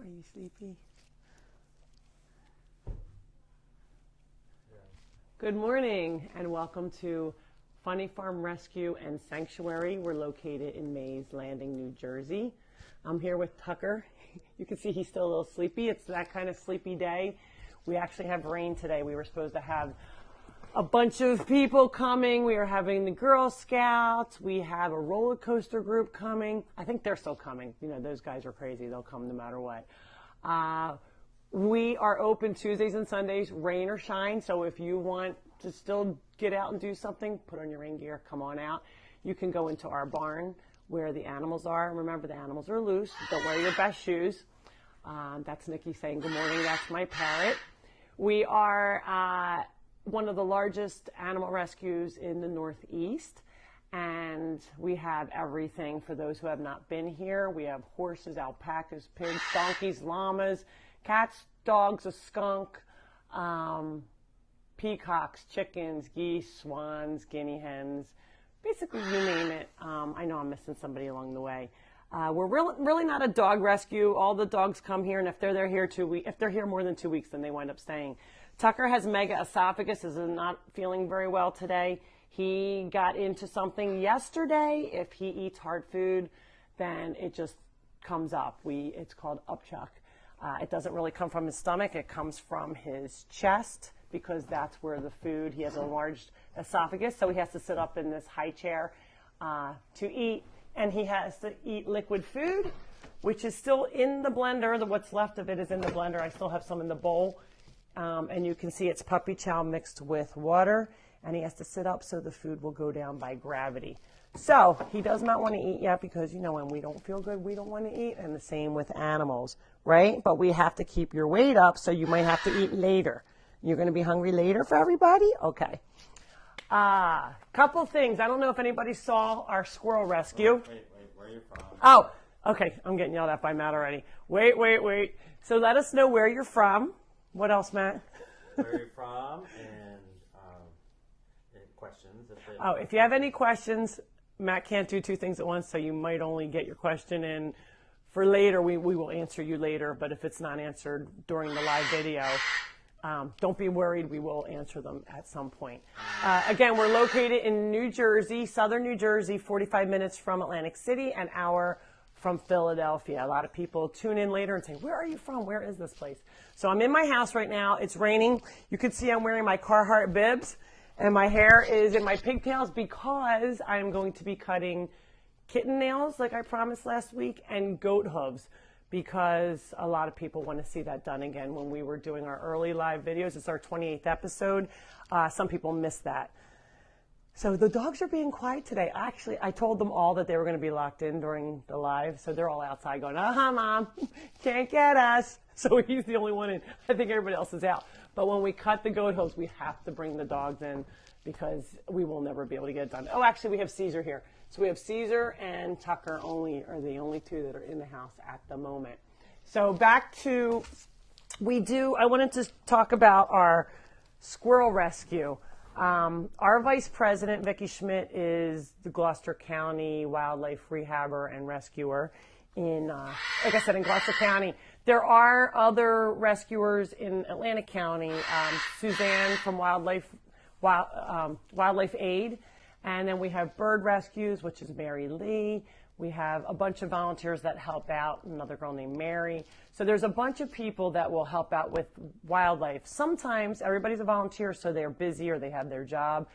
Are you sleepy? Good morning and welcome to Funny Farm Rescue and Sanctuary. We're located in Mays Landing, New Jersey. I'm here with Tucker. You can see he's still a little sleepy. It's that kind of sleepy day. We actually have rain today. We were supposed to have a bunch of people coming. We are having the Girl Scouts. We have a roller coaster group coming. I think they're still coming. You know, those guys are crazy. They'll come no matter what. We are open Tuesdays and Sundays, rain or shine. So if you want to still get out and do something, put on your rain gear, come on out. You can go into our barn where the animals are. Remember, the animals are loose. Don't wear your best shoes. That's Nikki saying good morning. That's my parrot. We are one of the largest animal rescues in the Northeast, and we have everything for those who have not been here. We have horses, alpacas, pigs, donkeys, llamas, cats, dogs, a skunk, peacocks, chickens, geese, swans, guinea hens, basically you name it. I know I'm missing somebody along the way. We're really not a dog rescue. All the dogs come here, and if they're here more than 2 weeks, then they wind up staying. Tucker has mega esophagus, is not feeling very well today. He got into something yesterday. If he eats hard food, then it just comes up. It's called upchuck. It doesn't really come from his stomach. It comes from his chest because that's where the food, he has a enlarged esophagus, so he has to sit up in this high chair to eat, and he has to eat liquid food, which is still in the blender. What's left of it is in the blender. I still have some in the bowl. And you can see it's puppy chow mixed with water, and he has to sit up so the food will go down by gravity. So he does not want to eat yet because, you know, when we don't feel good, we don't want to eat, and the same with animals, right? But we have to keep your weight up, so you might have to eat later. You're going to be hungry later for everybody? Okay. Couple things. I don't know if anybody saw our squirrel rescue. Wait, where are you from? Oh, okay. I'm getting yelled at by Matt already. Wait. So let us know where you're from. What else, Matt? Where are you from? And questions. If you have any questions, Matt can't do two things at once, so you might only get your question in for later. We will answer you later, but if it's not answered during the live video, don't be worried. We will answer them at some point. Again, we're located in New Jersey, southern New Jersey, 45 minutes from Atlantic City, an hour from Philadelphia. A lot of people tune in later and say, where are you from? Where is this place? So I'm in my house right now. It's raining. You can see I'm wearing my Carhartt bibs, and my hair is in my pigtails because I'm going to be cutting kitten nails like I promised last week, and goat hooves, because a lot of people want to see that done again. When we were doing our early live videos, it's our 28th episode. Some people missed that. So the dogs are being quiet today. Actually, I told them all that they were going to be locked in during the live, so they're all outside going, Mom, can't get us. So he's the only one in. I think everybody else is out. But when we cut the goat hooves, we have to bring the dogs in because we will never be able to get it done. Oh, actually, we have Caesar here. So we have Caesar and Tucker are the only two that are in the house at the moment. So back to, I wanted to talk about our squirrel rescue. Our vice president, Vicki Schmidt, is the Gloucester County wildlife rehabber and rescuer in, like I said, in Gloucester County. There are other rescuers in Atlantic County, Suzanne from Wildlife Aid, and then we have Bird Rescues, which is Mary Lee. We have a bunch of volunteers that help out, another girl named Mary. So there's a bunch of people that will help out with wildlife. Sometimes everybody's a volunteer, so they're busy or they have their job.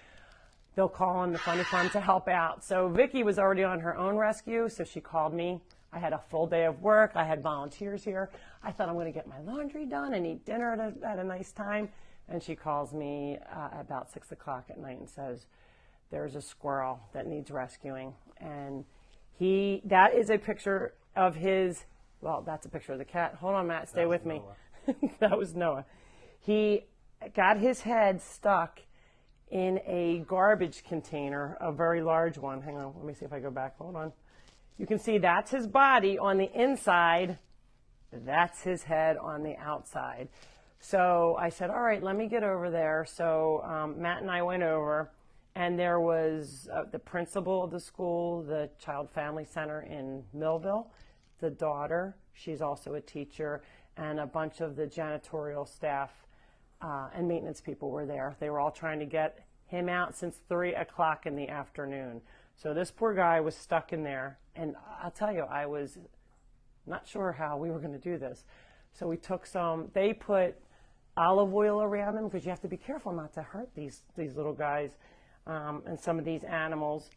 They'll call on the Funny Farm to help out. So Vicki was already on her own rescue, so she called me. I had a full day of work. I had volunteers here. I thought I'm going to get my laundry done and eat dinner at a nice time. And she calls me about 6 o'clock at night and says, there's a squirrel that needs rescuing. And that is a picture of his, well, that's a picture of the cat. Hold on, Matt, stay with me. That was Noah. He got his head stuck in a garbage container, a very large one. Hang on, let me see if I go back. Hold on. You can see that's his body on the inside. That's his head on the outside. So I said, all right, let me get over there. So Matt and I went over, and there was the principal of the school, the Child Family Center in Millville, the daughter, she's also a teacher, and a bunch of the janitorial staff and maintenance people were there. They were all trying to get him out since 3 o'clock in the afternoon. So this poor guy was stuck in there, and I'll tell you, I was not sure how we were going to do this. So we took they put olive oil around them because you have to be careful not to hurt these little guys and some of these animals.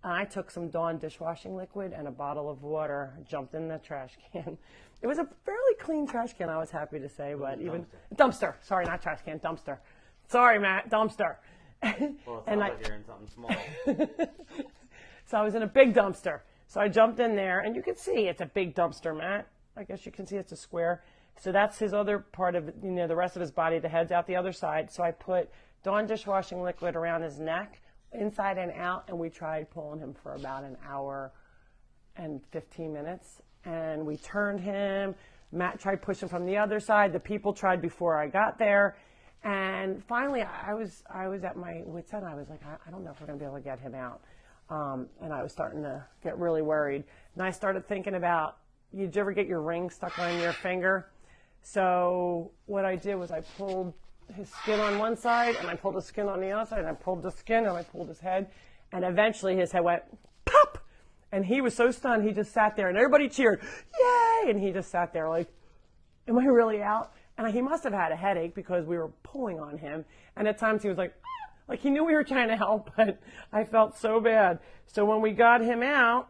I took some Dawn dishwashing liquid and a bottle of water, jumped in the trash can. It was a fairly clean trash can, I was happy to say, but even dumpster. Sorry, not trash can, dumpster. Sorry, Matt, dumpster. Well, it sounds like you're in something small. So I was in a big dumpster. So I jumped in there, and you can see it's a big dumpster, Matt. I guess you can see it's a square. So that's his other part of, the rest of his body. The head's out the other side. So I put Dawn dishwashing liquid around his neck, inside and out, and we tried pulling him for about an hour and 15 minutes. And we turned him. Matt tried pushing from the other side. The people tried before I got there. And finally, I was at my wit's end. I was like, I don't know if we're going to be able to get him out. And I was starting to get really worried. And I started thinking about, did you ever get your ring stuck on your finger? So what I did was I pulled his skin on one side, and I pulled the skin on the other side, and I pulled the skin, and I pulled his head. And eventually his head went, pop! And he was so stunned, he just sat there, and everybody cheered, yay! And he just sat there like, am I really out? And he must have had a headache because we were pulling on him. And at times he was like he knew we were trying to help, but I felt so bad. So when we got him out,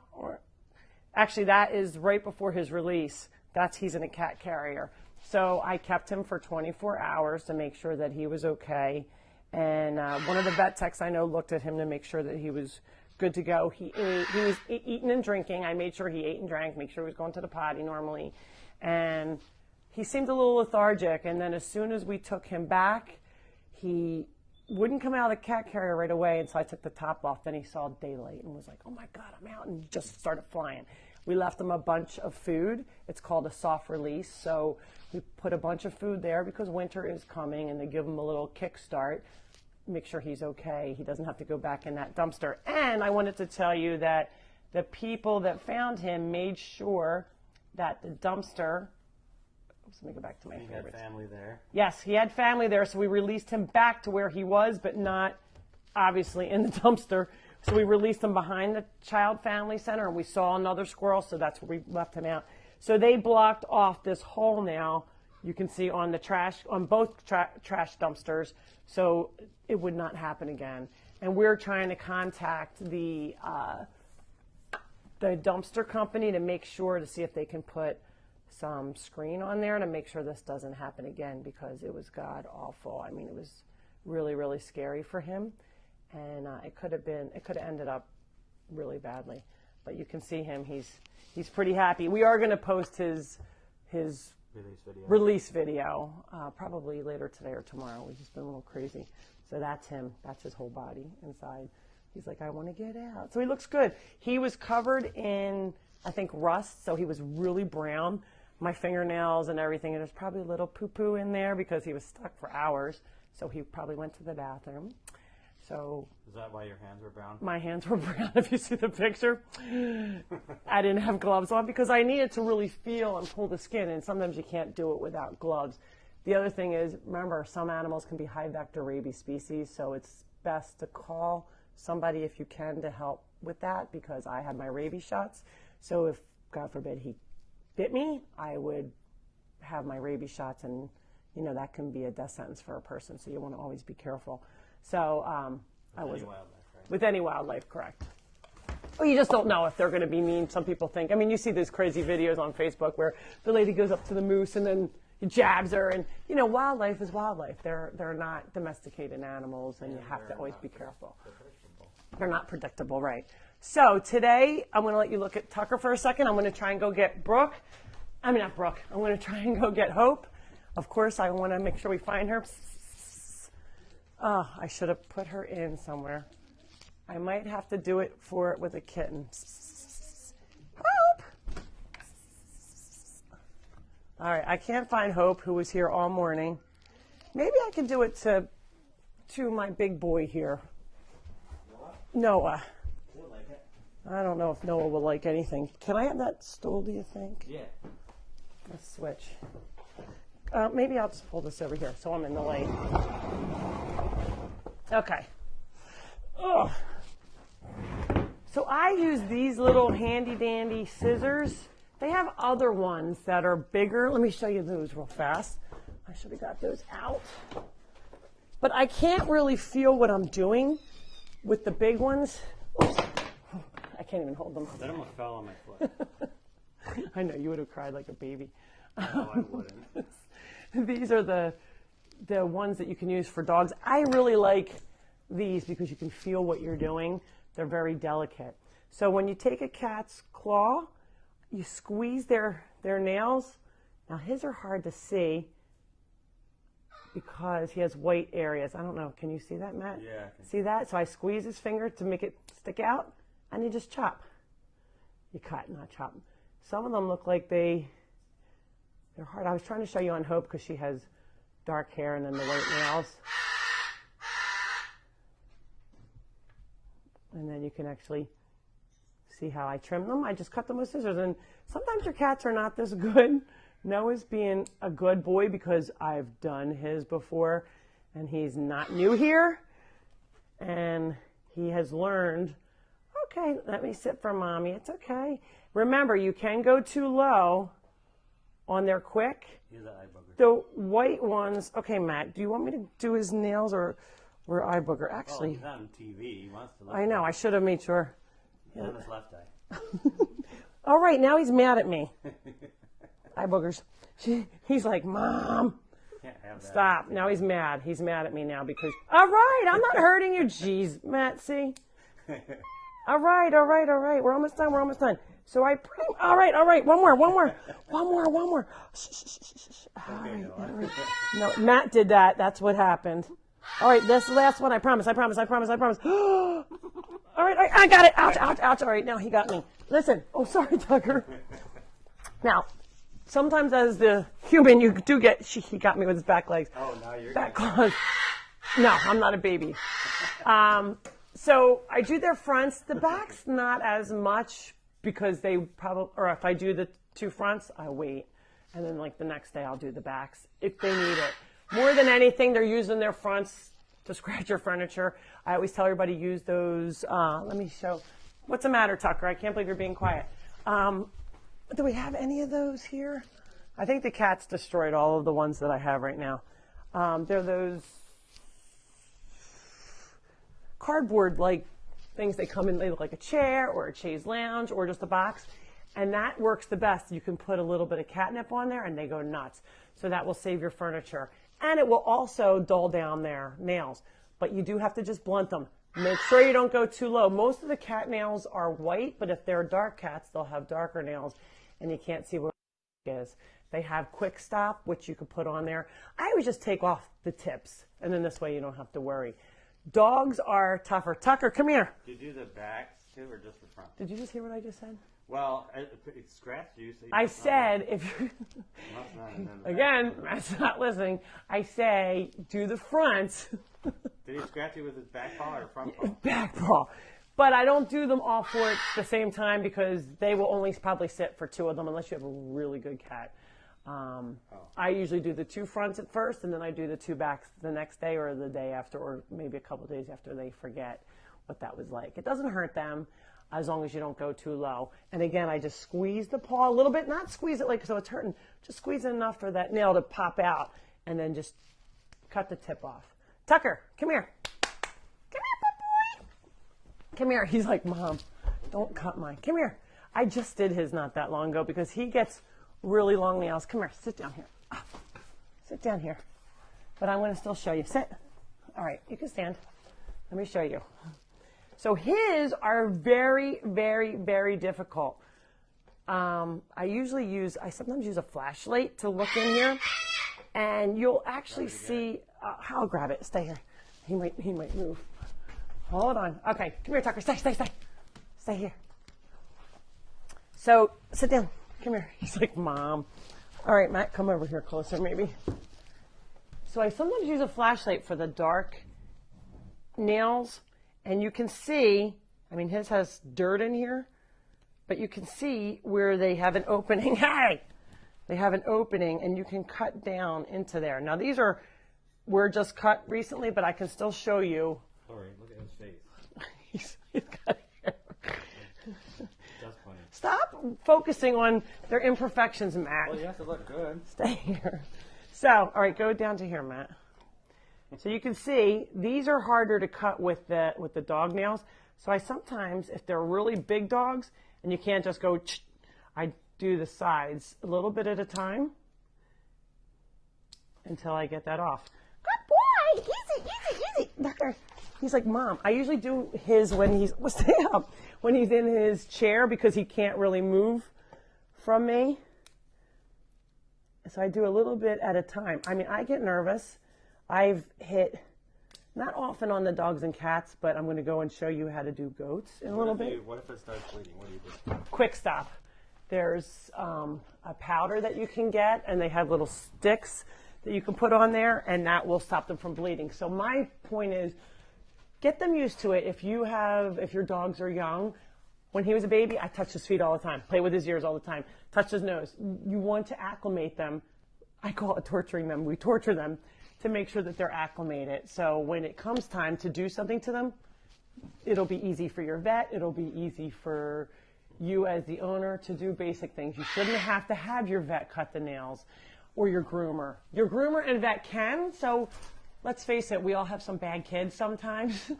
actually that is right before his release. He's in a cat carrier. So I kept him for 24 hours to make sure that he was okay. And one of the vet techs I know looked at him to make sure that he was good to go. He was eating and drinking. I made sure he ate and drank, make sure he was going to the potty normally. And he seemed a little lethargic. And then as soon as we took him back, he wouldn't come out of the cat carrier right away. And so I took the top off. Then he saw daylight and was like, oh my God, I'm out, and just started flying. We left him a bunch of food. It's called a soft release. So we put a bunch of food there because winter is coming, and to give him a little kickstart, make sure he's okay. He doesn't have to go back in that dumpster. And I wanted to tell you that the people that found him made sure that the dumpster, let me go back to my favorites. He had family there. Yes, he had family there, so we released him back to where he was, but not obviously in the dumpster. So we released him behind the Child Family Center, and we saw another squirrel, so that's where we left him out. So they blocked off this hole now, you can see on the trash, on both trash dumpsters, so it would not happen again. And we're trying to contact the dumpster company to make sure to see if they can put some screen on there to make sure this doesn't happen again, because it was god awful. I mean, it was really, really scary for him. And it could have ended up really badly. But you can see him, he's pretty happy. We are going to post his release video probably later today or tomorrow. We've just been a little crazy. So that's him. That's his whole body inside. He's like, I want to get out. So he looks good. He was covered in, I think, rust, so he was really brown. My fingernails and everything, and there's probably a little poo-poo in there because he was stuck for hours. So he probably went to the bathroom. So is that why your hands were brown? My hands were brown, if you see the picture. I didn't have gloves on because I needed to really feel and pull the skin, and sometimes you can't do it without gloves. The other thing is, remember, some animals can be high-vector rabies species, so it's best to call somebody if you can to help with that, because I had my rabies shots. So if, God forbid, he bit me, I would have my rabies shots, and, that can be a death sentence for a person, so you want to always be careful. So with any wildlife, correct. Well, you just don't know if they're going to be mean. Some people think, you see these crazy videos on Facebook where the lady goes up to the moose and then he jabs her, and wildlife is wildlife. They're not domesticated animals, and you have to always be careful. They're not predictable, right? So today I'm going to let you look at Tucker for a second. I'm going to try and go get I'm going to try and go get Hope. Of course, I want to make sure we find her. Oh, I should have put her in somewhere. I might have to do it with a kitten. Hope! All right, I can't find Hope, who was here all morning. Maybe I can do it to my big boy here. Noah. I don't know if Noah will like anything. Can I have that stool, do you think? Yeah. Let's switch. Maybe I'll just pull this over here so I'm in the light. Okay. Ugh. So I use these little handy dandy scissors. They have other ones that are bigger. Let me show you those real fast. I should have got those out. But I can't really feel what I'm doing with the big ones. Oops. I can't even hold them. That almost fell on my foot. I know, you would have cried like a baby. No, I wouldn't. These are the ones that you can use for dogs. I really like these because you can feel what you're doing. They're very delicate. So when you take a cat's claw, you squeeze their nails. Now his are hard to see because he has white areas. I don't know. Can you see that, Matt? Yeah. See that? So I squeeze his finger to make it stick out, and you just chop. You cut, not chop. Some of them look like they're hard. I was trying to show you on Hope because she has dark hair and then the white nails. And then you can actually see how I trim them. I just cut them with scissors. And sometimes your cats are not this good. Noah's being a good boy because I've done his before. And he's not new here. And he has learned, okay, let me sit for mommy. It's okay. Remember, you can go too low on their quick. He's an eye booger. The white ones, okay, Matt, do you want me to do his nails or eye booger? Actually, He's on TV. He wants to look. I know, I should have made sure. He's on his left eye. All right, now he's mad at me. Eye boogers. He's like, Mom, Can't have that. stop. Now he's mad. He's mad at me now because, all right, I'm not hurting you. Jeez, Matt, see? All right. We're almost done. So all right. One more. Shh. All right. No, Matt did that. That's what happened. All right, this is the last one. I promise. All right, I got it. Ouch. All right, now he got me. Listen. Oh, sorry, Tucker. Now, sometimes as the human, you do get, he got me with his back legs. Oh, now you're back claws. No, I'm not a baby. So I do their fronts. The backs, not as much because they probably, or if I do the two fronts, I wait. And then like the next day I'll do the backs if they need it. More than anything, they're using their fronts to scratch your furniture. I always tell everybody use those. Let me show. What's the matter, Tucker? I can't believe you're being quiet. Do we have any of those here? I think the cats destroyed all of the ones that I have right now. They're those cardboard-like things. They come in, they look like a chair or a chaise lounge or just a box. And that works the best. You can put a little bit of catnip on there and they go nuts. So that will save your furniture. And it will also dull down their nails. But you do have to just blunt them. Make sure you don't go too low. Most of the cat nails are white, but if they're dark cats, they'll have darker nails and you can't see what it is. They have quick stop, which you could put on there. I always just take off the tips and then this way you don't have to worry. Dogs are tougher. Tucker, come here. Do you do the backs too or just the front? Did you just hear what I just said? Well, it scratched you. So you I must not said, if you, must not have done the again, back. Matt's not listening. I say, do the front. Did he scratch you with his back paw or front paw? Back paw. But I don't do them all four at the same time because they will only probably sit for two of them unless you have a really good cat. I usually do the two fronts at first and then I do the two backs the next day or the day after or maybe a couple of days after they forget what that was like. It doesn't hurt them as long as you don't go too low. And again, I just squeeze the paw a little bit, not squeeze it like so it's hurting, just squeeze it enough for that nail to pop out and then just cut the tip off. Tucker, come here. Come here, good boy. Come here. He's like, Mom, don't cut mine. Come here. I just did his not that long ago because he gets really long nails. Come here, sit down here. Ah, sit down here. But I'm going to still show you. Sit. All right, you can stand. Let me show you. So his are very, very, very difficult. I sometimes use a flashlight to look in here, and you'll actually see. I'll grab it. Stay here. He might move. Hold on. Okay, come here, Tucker. Stay here. So sit down. Come here. He's like, Mom. All right, Matt, come over here closer, maybe. So I sometimes use a flashlight for the dark nails. And you can see I mean, his has dirt in here, but you can see where they have an opening. Hey! They have an opening, and you can cut down into there. Now, these were just cut recently, but I can still show you. Sorry, look at his face. he's got hair. That's funny. Stop focusing on their imperfections, Matt. Well, you have to look good. Stay here. So, all right, go down to here, Matt. So you can see these are harder to cut with the dog nails. So I sometimes, if they're really big dogs, and you can't just go, I do the sides a little bit at a time until I get that off. Good boy, easy. He's like, Mom. I usually do his when stay up, when he's in his chair because he can't really move from me. So I do a little bit at a time. I mean, I get nervous. I've hit, not often on the dogs and cats, but I'm going to go and show you how to do goats in a little bit. What if it starts bleeding? What do you do? Quick stop. There's a powder that you can get, and they have little sticks that you can put on there, and that will stop them from bleeding. So my point is, get them used to it. If your dogs are young, when he was a baby, I touched his feet all the time, play with his ears all the time, touch his nose. You want to acclimate them. I call it torturing them. We torture them to make sure that they're acclimated. So when it comes time to do something to them, it'll be easy for your vet. It'll be easy for you as the owner to do basic things. You shouldn't have to have your vet cut the nails or your groomer. Your groomer and vet can, so let's face it, we all have some bad kids sometimes.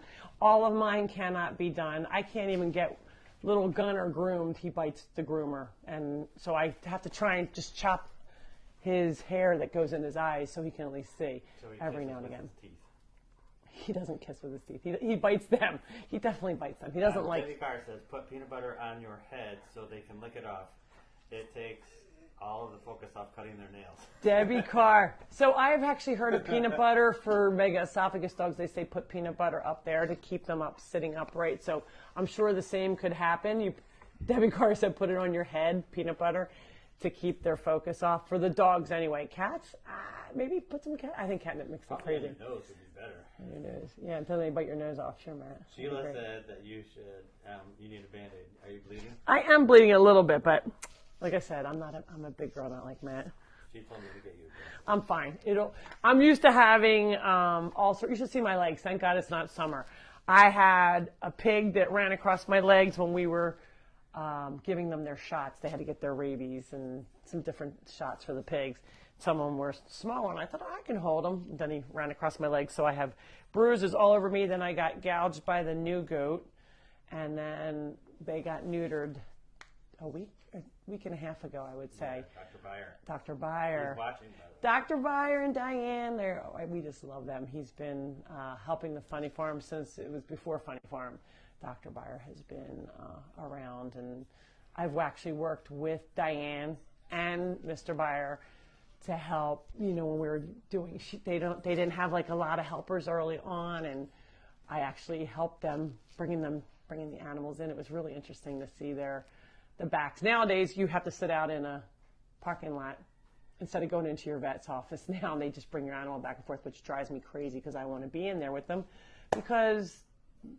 All of mine cannot be done. I can't even get little Gunner groomed. He bites the groomer. And so I have to try and just chop his hair that goes in his eyes so he can at least see every now and again. He doesn't kiss with his teeth. He bites them. He definitely bites them. He doesn't like. Debbie Carr says, put peanut butter on your head so they can lick it off. It takes all of the focus off cutting their nails. Debbie Carr. So I've actually heard of peanut butter for mega esophagus dogs. They say put peanut butter up there to keep them up, sitting upright. So I'm sure the same could happen. Debbie Carr said put it on your head, peanut butter, to keep their focus off. For the dogs anyway. Cats, maybe put some cat. I think catnip makes them crazy. Your nose would be better. Your nose. Yeah, until they bite your nose off. Sure, Matt. Sheila said that you need a Band-Aid. Are you bleeding? I am bleeding a little bit, but like I said, I'm a big girl, not like Matt. She told me to get you a Band-Aid. I'm fine. I'm used to having you should see my legs. Thank God it's not summer. I had a pig that ran across my legs when we were giving them their shots. They had to get their rabies and some different shots for the pigs. Some of them were smaller, and I thought, I can hold them. Then he ran across my legs, so I have bruises all over me. Then I got gouged by the new goat, and then they got neutered a week and a half ago, I would say. Yeah, Dr. Beyer. Dr. Beyer. He's watching, by the way. Dr. Beyer and Diane, we just love them. He's been helping the Funny Farm since it was before Funny Farm. Dr. Beyer has been around, and I've actually worked with Diane and Mr. Beyer to help, when we were doing, they didn't have like a lot of helpers early on, and I actually helped them bringing the animals in. It was really interesting to see the backs. Nowadays, you have to sit out in a parking lot instead of going into your vet's office. Now they just bring your animal back and forth, which drives me crazy because I want to be in there with them because,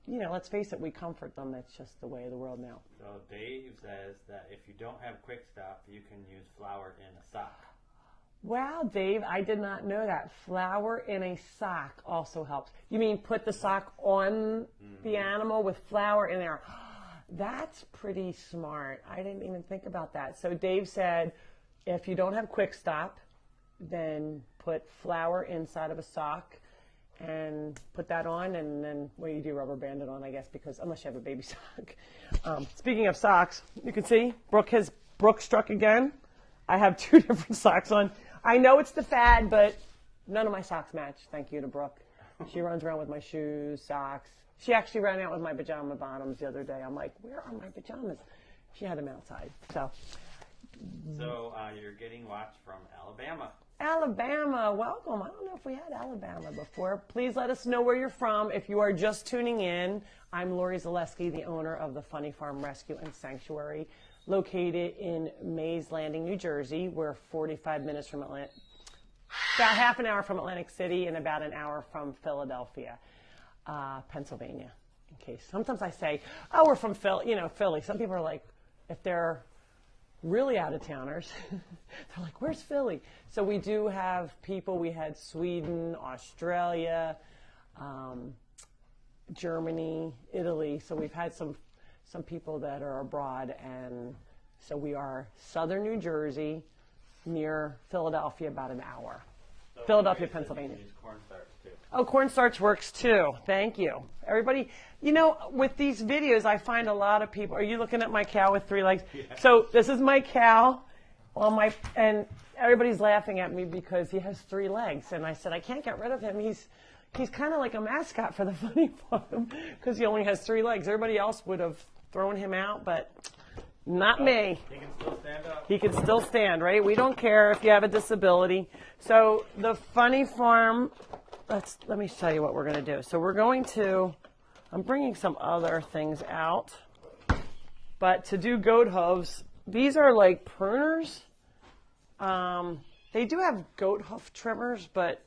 let's face it, we comfort them. That's just the way of the world now. So Dave says that if you don't have Quick Stop, you can use flour in a sock. Wow, Dave, I did not know that. Flour in a sock also helps. You mean put the sock on the animal with flour in there? That's pretty smart. I didn't even think about that. So Dave said, if you don't have Quick Stop, then put flour inside of a sock and put that on, and then you do rubber band it on, I guess, because unless you have a baby sock. Speaking of socks, you can see Brooke struck again. I have 2 different socks on. I know it's the fad, but none of my socks match. Thank you to Brooke. She runs around with my shoes, socks. She actually ran out with my pajama bottoms the other day. I'm like, where are my pajamas? She had them outside. So you're getting watched from Alabama. Alabama, welcome. I don't know if we had Alabama before. Please let us know where you're from. If you are just tuning in, I'm Lori Zaleski, the owner of the Funny Farm Rescue and Sanctuary, located in Mays Landing, New Jersey. We're 45 minutes from Atlanta, about half an hour from Atlantic City and about an hour from Philadelphia, Pennsylvania. in case. Sometimes I say, oh, we're from Philly, Philly. Some people are like, if they're really out of towners, they're like, where's Philly? So we do have people. We had Sweden, Australia, Germany, Italy. So we've had some people that are abroad, and so we are southern New Jersey, near Philadelphia, about an hour. So Philadelphia, Pennsylvania. Use cornstarch too. Oh, cornstarch works too. Thank you. Everybody, with these videos, I find a lot of people. Are you looking at my cow with 3 legs? Yeah. So this is my cow and everybody's laughing at me because he has 3 legs. And I said, I can't get rid of him. He's kind of like a mascot for the funny farm because he only has 3 legs. Everybody else would have thrown him out, but not me. He can still stand up. He can still stand, right? We don't care if you have a disability. So the funny farm, let me show you what we're going to do. So I'm bringing some other things out. But to do goat hooves, these are like pruners. They do have goat hoof trimmers, but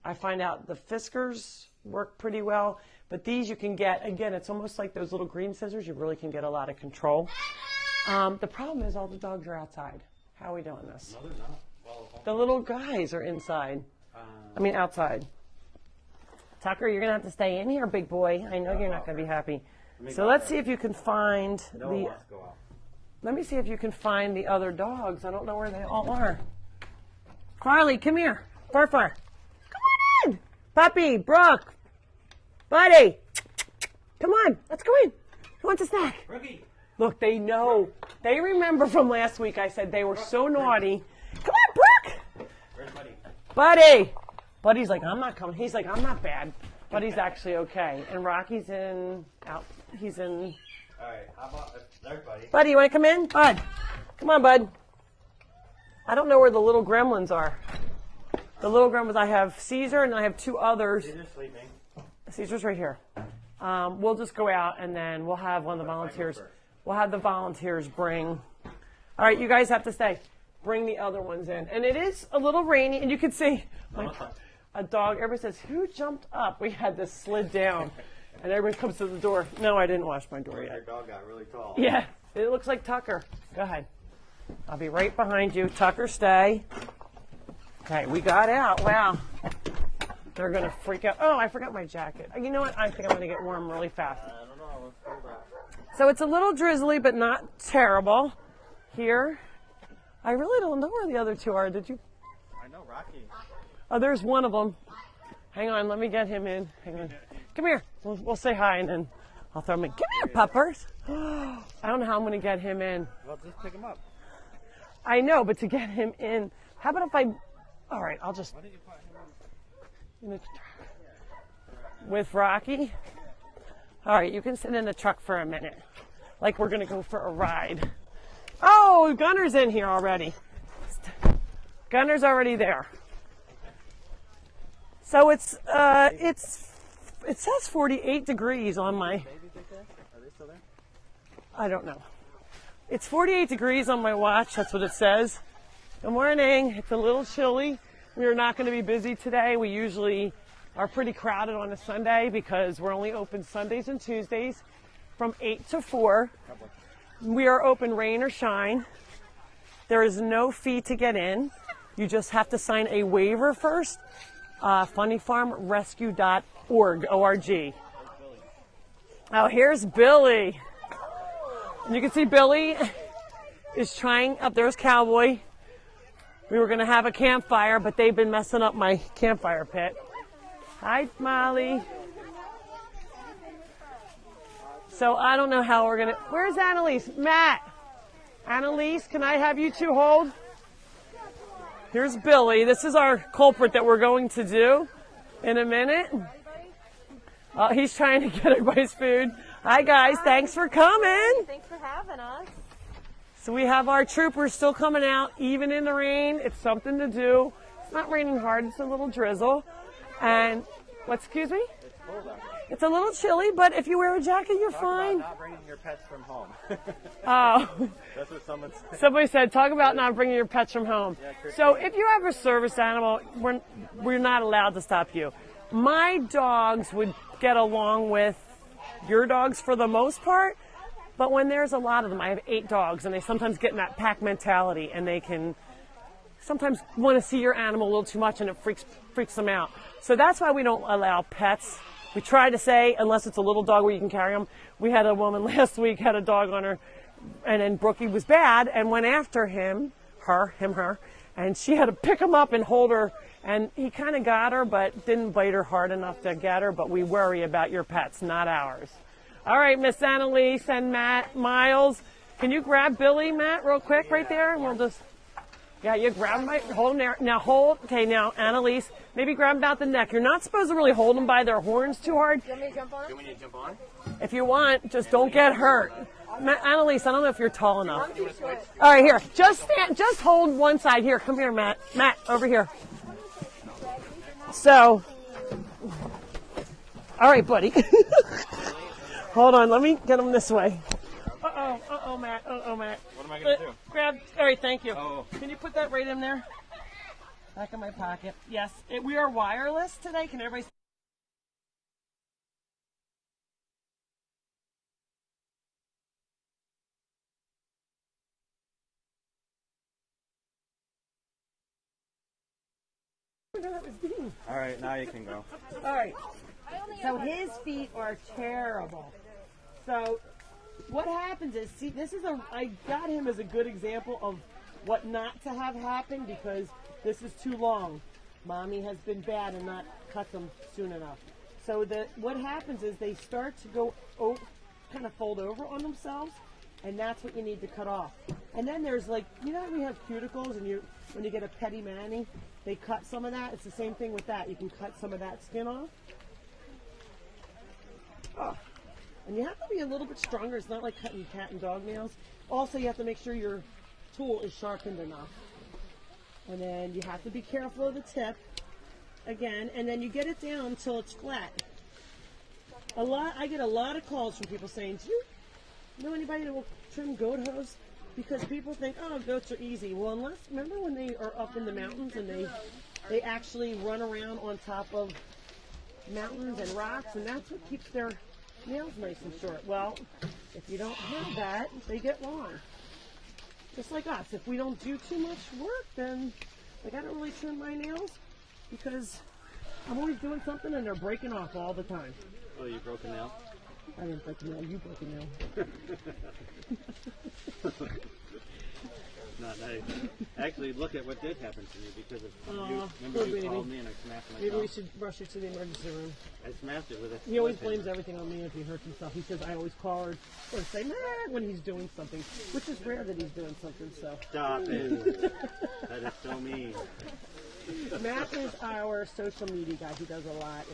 I find out the Fiskars work pretty well. But these you can get, again, it's almost like those little green scissors. You really can get a lot of control. The problem is all the dogs are outside. How are we doing this? No, they're not. Well, the little guys are inside. Outside. Tucker, you're going to have to stay in here, big boy. I know you're not going to be happy. So let's see if you can find no one wants to go out. Let me see if you can find the other dogs. I don't know where they all are. Carly, come here. Farfar. Come on in. Puppy, Brooke. Buddy. Come on. Let's go in. Who wants a snack? Rookie. Look, they know. They remember from last week I said they were so naughty. Come on, Brooke. Where's Buddy? Buddy. Buddy's like, I'm not coming. He's like, I'm not bad. Buddy's actually okay. And Rocky's he's in. All right, how about there's Buddy? Buddy, you want to come in? Bud. Come on, Bud. I don't know where the little gremlins are. The little gremlins, I have Caesar and I have 2 others. Caesar's sleeping. Caesar's right here. We'll just go out and then we'll have one of the volunteers. We'll have the volunteers bring. All right, you guys have to stay. Bring the other ones in. And it is a little rainy, and you can see a dog. Everybody says, who jumped up? We had this slid down. And everybody comes to the door. No, I didn't wash my door Your yet. dog got really tall. Yeah, it looks like Tucker. Go ahead. I'll be right behind you. Tucker, stay. Okay, we got out. Wow. They're going to freak out. Oh, I forgot my jacket. You know what? I think I'm going to get warm really fast. I don't know. Let's go back. So it's a little drizzly, but not terrible here. I really don't know where the other 2 are. Did you? I know, Rocky. Oh, there's one of them. Hang on, let me get him in. Hang on. Come here. We'll say hi, and then I'll throw him in. Come here, puppers. I don't know how I'm going to get him in. Well, just pick him up. I know, but to get him in, how about if I... All right, I'll just... Why didn't you put him in the truck. With Rocky? All right, you can sit in the truck for a minute. Like we're going to go for a ride. Oh, Gunner's in here already. Gunner's already there. So it says 48 degrees on my... Babies right there? Are they still there? I don't know. It's 48 degrees on my watch. That's what it says. Good morning. It's a little chilly. We're not going to be busy today. We usually are pretty crowded on a Sunday because we're only open Sundays and Tuesdays from 8 to 4. We are open rain or shine. There is no fee to get in. You just have to sign a waiver first. Funnyfarmrescue.org, O-R-G. Oh, here's Billy. And you can see Billy is trying, up there's Cowboy. We were going to have a campfire, but they've been messing up my campfire pit. Hi, Molly. So I don't know how we're going to... Where's Annalise? Matt. Annalise, can I have you 2 hold? Here's Billy. This is our culprit that we're going to do in a minute. He's trying to get everybody's food. Hi, guys. Thanks for coming. Thanks for having us. So we have our troopers still coming out, even in the rain. It's something to do. It's not raining hard. It's a little drizzle. And, excuse me? It's cold out here. It's a little chilly, but if you wear a jacket, you're fine. Talk about not bringing your pets from home. Oh. That's what someone said. Somebody said, talk about not bringing your pets from home. So if you have a service animal, we're not allowed to stop you. My dogs would get along with your dogs for the most part. But when there's a lot of them, I have 8 dogs, and they sometimes get in that pack mentality, and they can sometimes want to see your animal a little too much, and it freaks them out. So that's why we don't allow pets. We try to say, unless it's a little dog where you can carry them. We had a woman last week, had a dog on her, and then Brookie was bad and went after her, and she had to pick him up and hold her, and he kind of got her, but didn't bite her hard enough to get her. But we worry about your pets, not ours. All right, Miss Annalise and Matt, Miles, can you grab Billy, Matt, real quick right there? And we'll just, yeah, you grab him, hold him there. Now hold, okay, now Annalise, maybe grab him about the neck. You're not supposed to really hold them by their horns too hard. Do you want me to jump on? Do we need to jump on? If you want, just don't get hurt. Annalise, I don't know if you're tall enough. I'm too short. All right, here, just hold one side. Here, come here, Matt. Matt, over here. So, all right, buddy. Hold on, let me get him this way. Uh-oh, Matt. Matt. What am I going to do? Grab, all right, thank you. Oh. Can you put that right in there? Back in my pocket. Yes, we are wireless today. Can everybody see? All right, now you can go. All right. So his feet are terrible. So what happens is, see, I got him as a good example of what not to have happen because this is too long. Mommy has been bad and not cut them soon enough. So what happens is they start to go kind of fold over on themselves, and that's what you need to cut off. And then there's like, you know how we have cuticles, and when you get a petty manny, they cut some of that. It's the same thing with that. You can cut some of that skin off. Oh. And you have to be a little bit stronger. It's not like cutting cat and dog nails. Also, you have to make sure your tool is sharpened enough. And then you have to be careful of the tip again, and then you get it down until it's flat. I get a lot of calls from people saying, do you know anybody that will trim goat hooves? Because people think, oh, goats are easy. Well, remember when they are up in the mountains and they actually run around on top of mountains and rocks, and that's what keeps their nails nice and short. Well, if you don't have that, they get long. Just like us. If we don't do too much work, then like I don't really trim my nails because I'm always doing something and they're breaking off all the time. Oh, you broke a nail? I didn't break a nail. You broke a nail. Not nice. Actually, look at what did happen to me because of you. Poor Remember you called baby. me and I smashed my Maybe we thumb? should rush you to the emergency room. I smashed it with a He always sledgehammer. blames everything on me if he hurts himself. He says I always call her or say Matt when he's doing something, which is rare that he's doing something. So Stop it. That is so mean. Matt is our social media guy. He does a lot.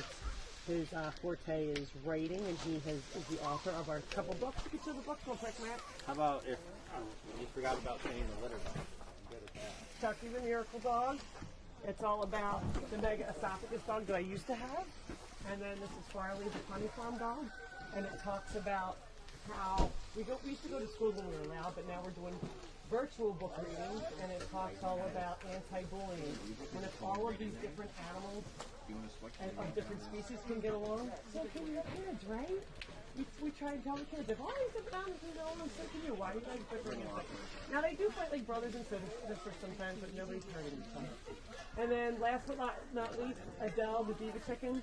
His forte is writing, and he is the author of our couple books. You can show the books real quick, Matt. How about if you forgot about saying the litter box? I'm good at that. Chucky the Miracle Dog. It's all about the mega esophagus dog that I used to have. And then this is Farley, the funny farm dog. And it talks about how we used to go to school when we were allowed, but now we're doing virtual book readings, and it talks all about anti-bullying. And if all of these different animals and of different species can get along, so can your kids, right? We try and tell the kids, if all these different animals can get along, so can you. Why do you guys bicker against it? Now they do fight like brothers and sisters sometimes, but nobody's hurting each other. And then last but not least, Adele, the diva chicken.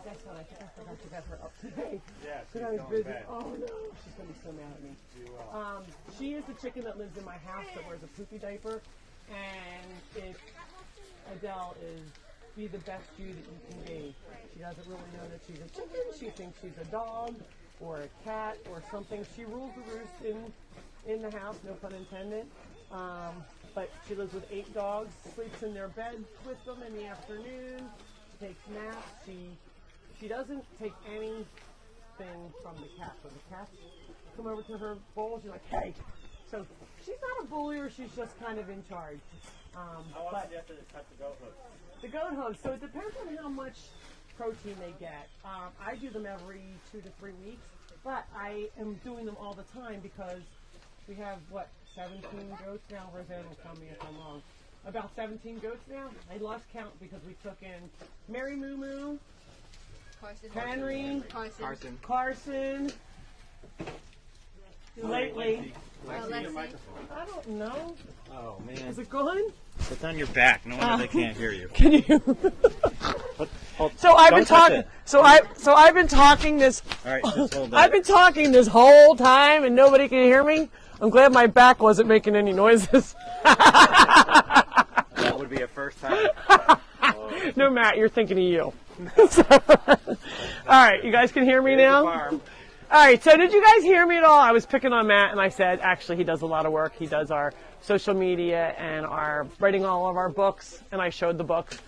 Guess what? I think I forgot to get her up today. Yeah, Because I was busy. Oh no, she's gonna be so mad at me. She is the chicken that lives in my house that wears a poopy diaper, and Adele is be the best you that you can be. She doesn't really know that she's a chicken. She thinks she's a dog or a cat or something. She rules the roost in the house, no pun intended. But she lives with 8 dogs, sleeps in their bed with them in the afternoon. She takes naps. She doesn't take anything from the cat. So the cats come over to her bowl. She's like, hey. So she's not a bullier. She's just kind of in charge. How often do you have to cut the goat hooves? The goat hooves. So it depends on how much protein they get. I do them every 2 to 3 weeks, but I am doing them all the time because we have, 17 goats now? Roseanne will tell me if I'm wrong. About 17 goats now. I lost count because we took in Mary Moo Moo, Henry, Carson. Carson. Lately, Lexi. I don't know. Oh man, Is it gone? it's on your back. No wonder they can't hear you. Can you? Hold- So I've been don't touch talking. it. So I've been talking this. All right, just hold that. I've been talking this whole time and nobody can hear me. I'm glad my back wasn't making any noises. That would be a first time. No, Matt, you're thinking of you. All right, you guys can hear me now? Farm. All right, so did you guys hear me at all? I was picking on Matt and I said, actually, he does a lot of work. He does our social media and our writing all of our books. And I showed the books,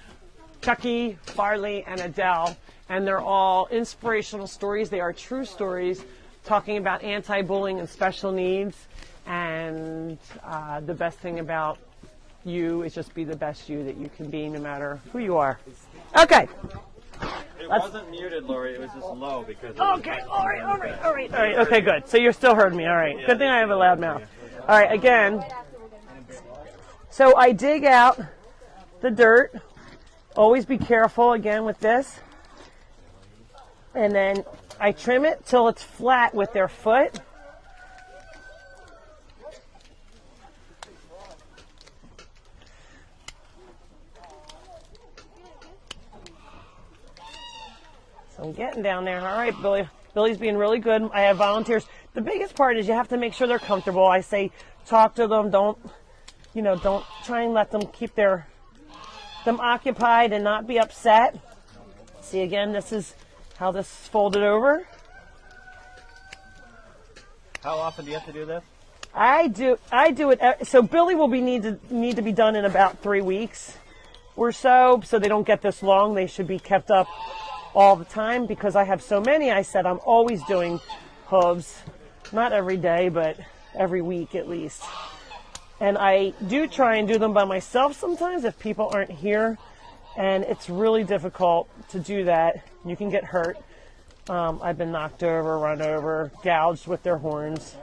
Chucky, Farley, and Adele. And they're all inspirational stories. They are true stories talking about anti-bullying and special needs. And the best thing about you is just be the best you that you can be no matter who you are. Okay. It wasn't muted, Lori. It was just low because. Okay, all right. Okay, good. So you still heard me. All right. Good thing I have a loud mouth. All right, again. So I dig out the dirt. Always be careful again with this. And then I trim it till it's flat with their foot. So I'm getting down there. All right, Billy. Billy's being really good. I have volunteers. The biggest part is you have to make sure they're comfortable. I say talk to them. Don't try and let them keep them occupied and not be upset. See, again, this is how this is folded over. How often do you have to do this? I do it. So Billy will need to be done in about 3 weeks or so they don't get this long. They should be kept up all the time because I have so many. I said I'm always doing hooves, not every day, but every week at least. And I do try and do them by myself sometimes if people aren't here, and it's really difficult to do that. You can get hurt. I've been knocked over, run over, gouged with their horns,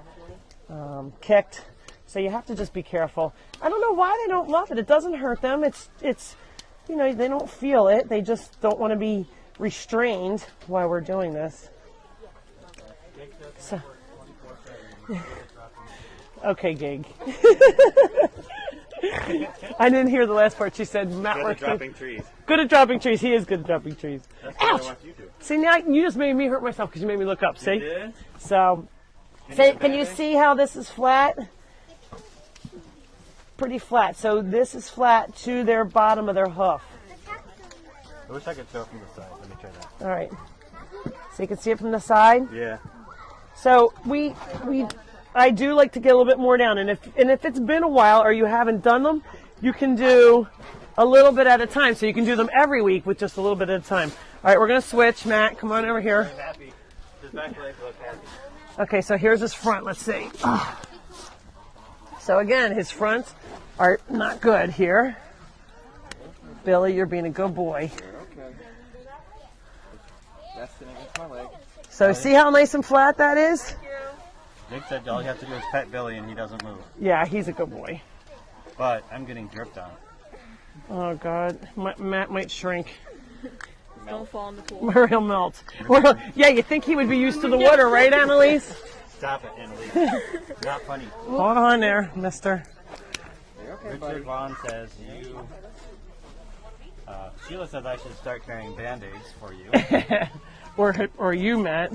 kicked. So you have to just be careful. I don't know why they don't love it. It doesn't hurt them. It's they don't feel it. They just don't want to be restrained while we're doing this. So, okay, Gig. I didn't hear the last part. She said Matt Good at works dropping trees. good at dropping trees. He is good at dropping trees. That's what Ouch! I want you to. See, now you just made me hurt myself because you made me look up. See? You did? So, can you see how this is flat? Pretty flat. So this is flat to their bottom of their hoof. I wish I could show from the side. Let me try that. All right. So you can see it from the side. Yeah. So I do like to get a little bit more down, and if it's been a while or you haven't done them, you can do a little bit at a time. So you can do them every week with just a little bit at a time. All right, we're gonna switch. Matt, come on over here. Happy. His back leg looks happy. Okay, so here's his front. Let's see. So again, his fronts are not good here. Billy, you're being a good boy. Okay. Resting against my leg. So see how nice and flat that is? Nick said all you have to do is pet Billy and he doesn't move. Yeah, he's a good boy. But I'm getting dripped on. Oh God, Matt might shrink. Don't fall in the pool. Or he'll melt. Well, yeah, you think he would be used to the water, right, Annalise? Stop it, Annalise. Not funny. Hold on there, mister. You're okay, Richard buddy. Vaughn says you. Sheila says I should start carrying Band-Aids for you. or you, Matt.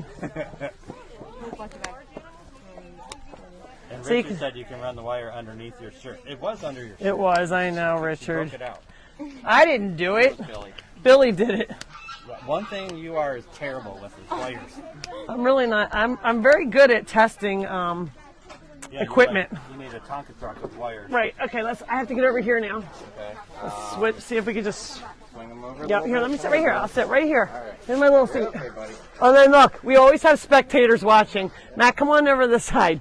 And So you Richard can- said you can run the wire underneath your shirt. It was under your shirt. It was, I know, You Richard. broke it out. I didn't do it. Billy. Billy did it. One thing you are is terrible with is wires. I'm really not. I'm very good at testing. Yeah, Equipment. You need a Tonka truck with wires. Right. Okay. I have to get over here now. Okay. Let's switch. See if we can just. Swing them over. a Yeah. little Here. bit. Let me sit right here. I'll sit right here. All right. In my little seat. Okay, buddy. Oh, then look. We always have spectators watching. Matt, come on over this side.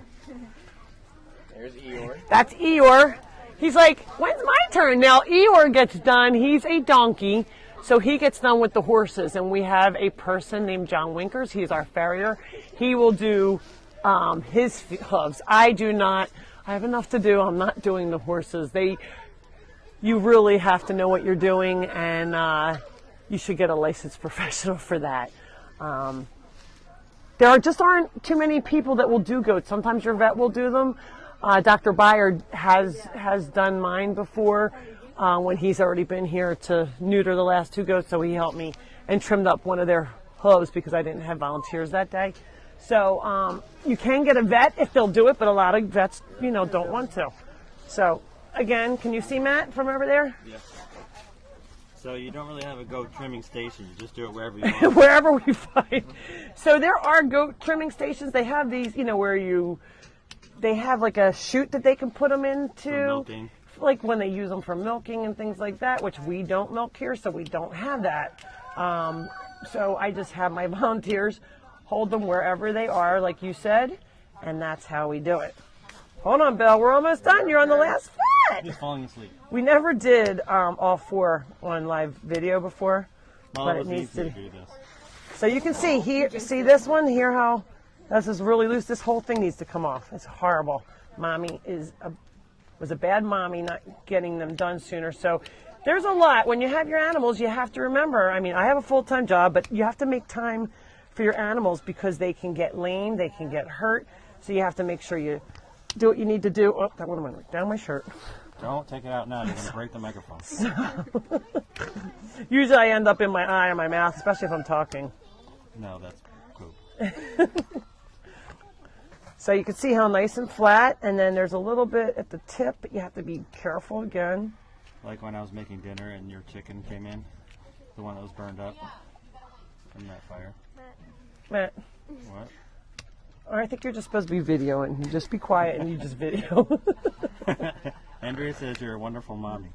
There's Eeyore. That's Eeyore. He's like, when's my turn? Now Eeyore gets done. He's a donkey, so he gets done with the horses. And we have a person named John Winkers. He's our farrier. He will do his hooves. I do not. I have enough to do. I'm not doing the horses. You really have to know what you're doing, and you should get a licensed professional for that. There just aren't too many people that will do goats. Sometimes your vet will do them. Dr. Byard has done mine before when he's already been here to neuter the last 2 goats, so he helped me and trimmed up one of their hooves because I didn't have volunteers that day. So you can get a vet if they'll do it, but a lot of vets, don't want to. So again, can you see Matt from over there? Yes. So you don't really have a goat trimming station. You just do it wherever you want. Wherever we find. So there are goat trimming stations. They have these, where they have like a chute that they can put them into. For milking. Like when they use them for milking and things like that, which we don't milk here, so we don't have that. So I just have my volunteers hold them wherever they are, like you said, and that's how we do it. Hold on, Bill. We're almost done. You're on the last foot. Just falling asleep. We never did all 4 on live video before, Well, but it it was needs easy to. to do this. So you can see here. See this one here? How this is really loose. This whole thing needs to come off. It's horrible. Mommy was a bad mommy not getting them done sooner. So there's a lot. When you have your animals, you have to remember. I mean, I have a full-time job, but you have to make time for your animals because they can get lame, they can get hurt. So you have to make sure you do what you need to do. Oh, that one went down my shirt. Don't take it out now. You're going to break the microphone. Usually I end up in my eye or my mouth, especially if I'm talking. No, that's poop. So you can see how nice and flat, and then there's a little bit at the tip, but you have to be careful again. Like when I was making dinner and your chicken came in, the one that was burned up from that fire. Matt, What? I think you're just supposed to be videoing. You just be quiet and you just video. Andrea says you're a wonderful mommy.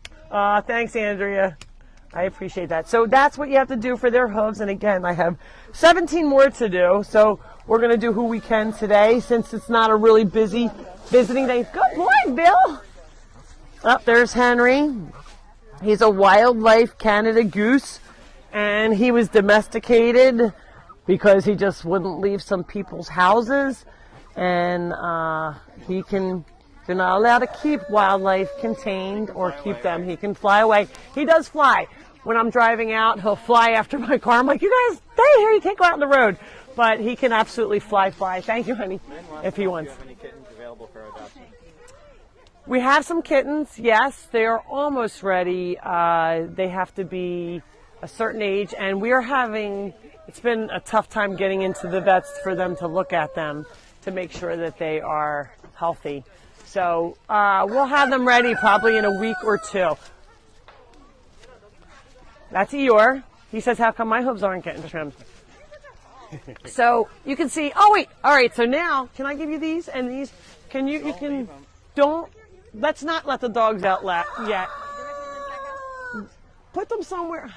Thanks, Andrea. I appreciate that. So that's what you have to do for their hooves. And again, I have 17 more to do. So we're going to do who we can today since it's not a really busy visiting day. Good morning, Bill. Oh, there's Henry. He's a wildlife Canada goose. And he was domesticated because he just wouldn't leave some people's houses. And you're not allowed to keep wildlife contained or keep them. He can fly away. He does fly. When I'm driving out, he'll fly after my car. I'm like, you guys, stay here. You can't go out on the road. But he can absolutely fly. Thank you, honey, if he wants. Do you have any kittens available for adoption? We have some kittens, yes. They are almost ready. They have to be a certain age. And it's been a tough time getting into the vets for them to look at them to make sure that they are healthy. So we'll have them ready probably in a week or 2. That's Eeyore. He says, how come my hooves aren't getting trimmed? So you can see, oh wait, all right, so now, can I give you these and these? Let's not let the dogs out yet. Put them somewhere.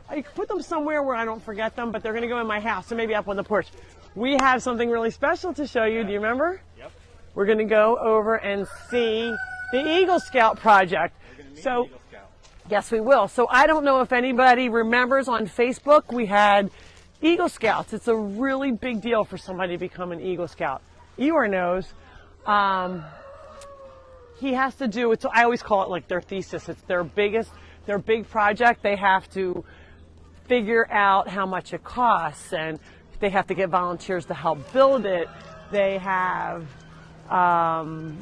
I put them somewhere where I don't forget them, but they're going to go in my house, so maybe up on the porch. We have something really special to show you. Do you remember? Yep. We're going to go over and see the Eagle Scout project. So, Eagle Scout. yes, we will. So I don't know if anybody remembers on Facebook, we had Eagle Scouts. It's a really big deal for somebody to become an Eagle Scout. Eeyore knows. He has to do, I always call it like their thesis. It's their big project. They have to figure out how much it costs, and they have to get volunteers to help build it. They have to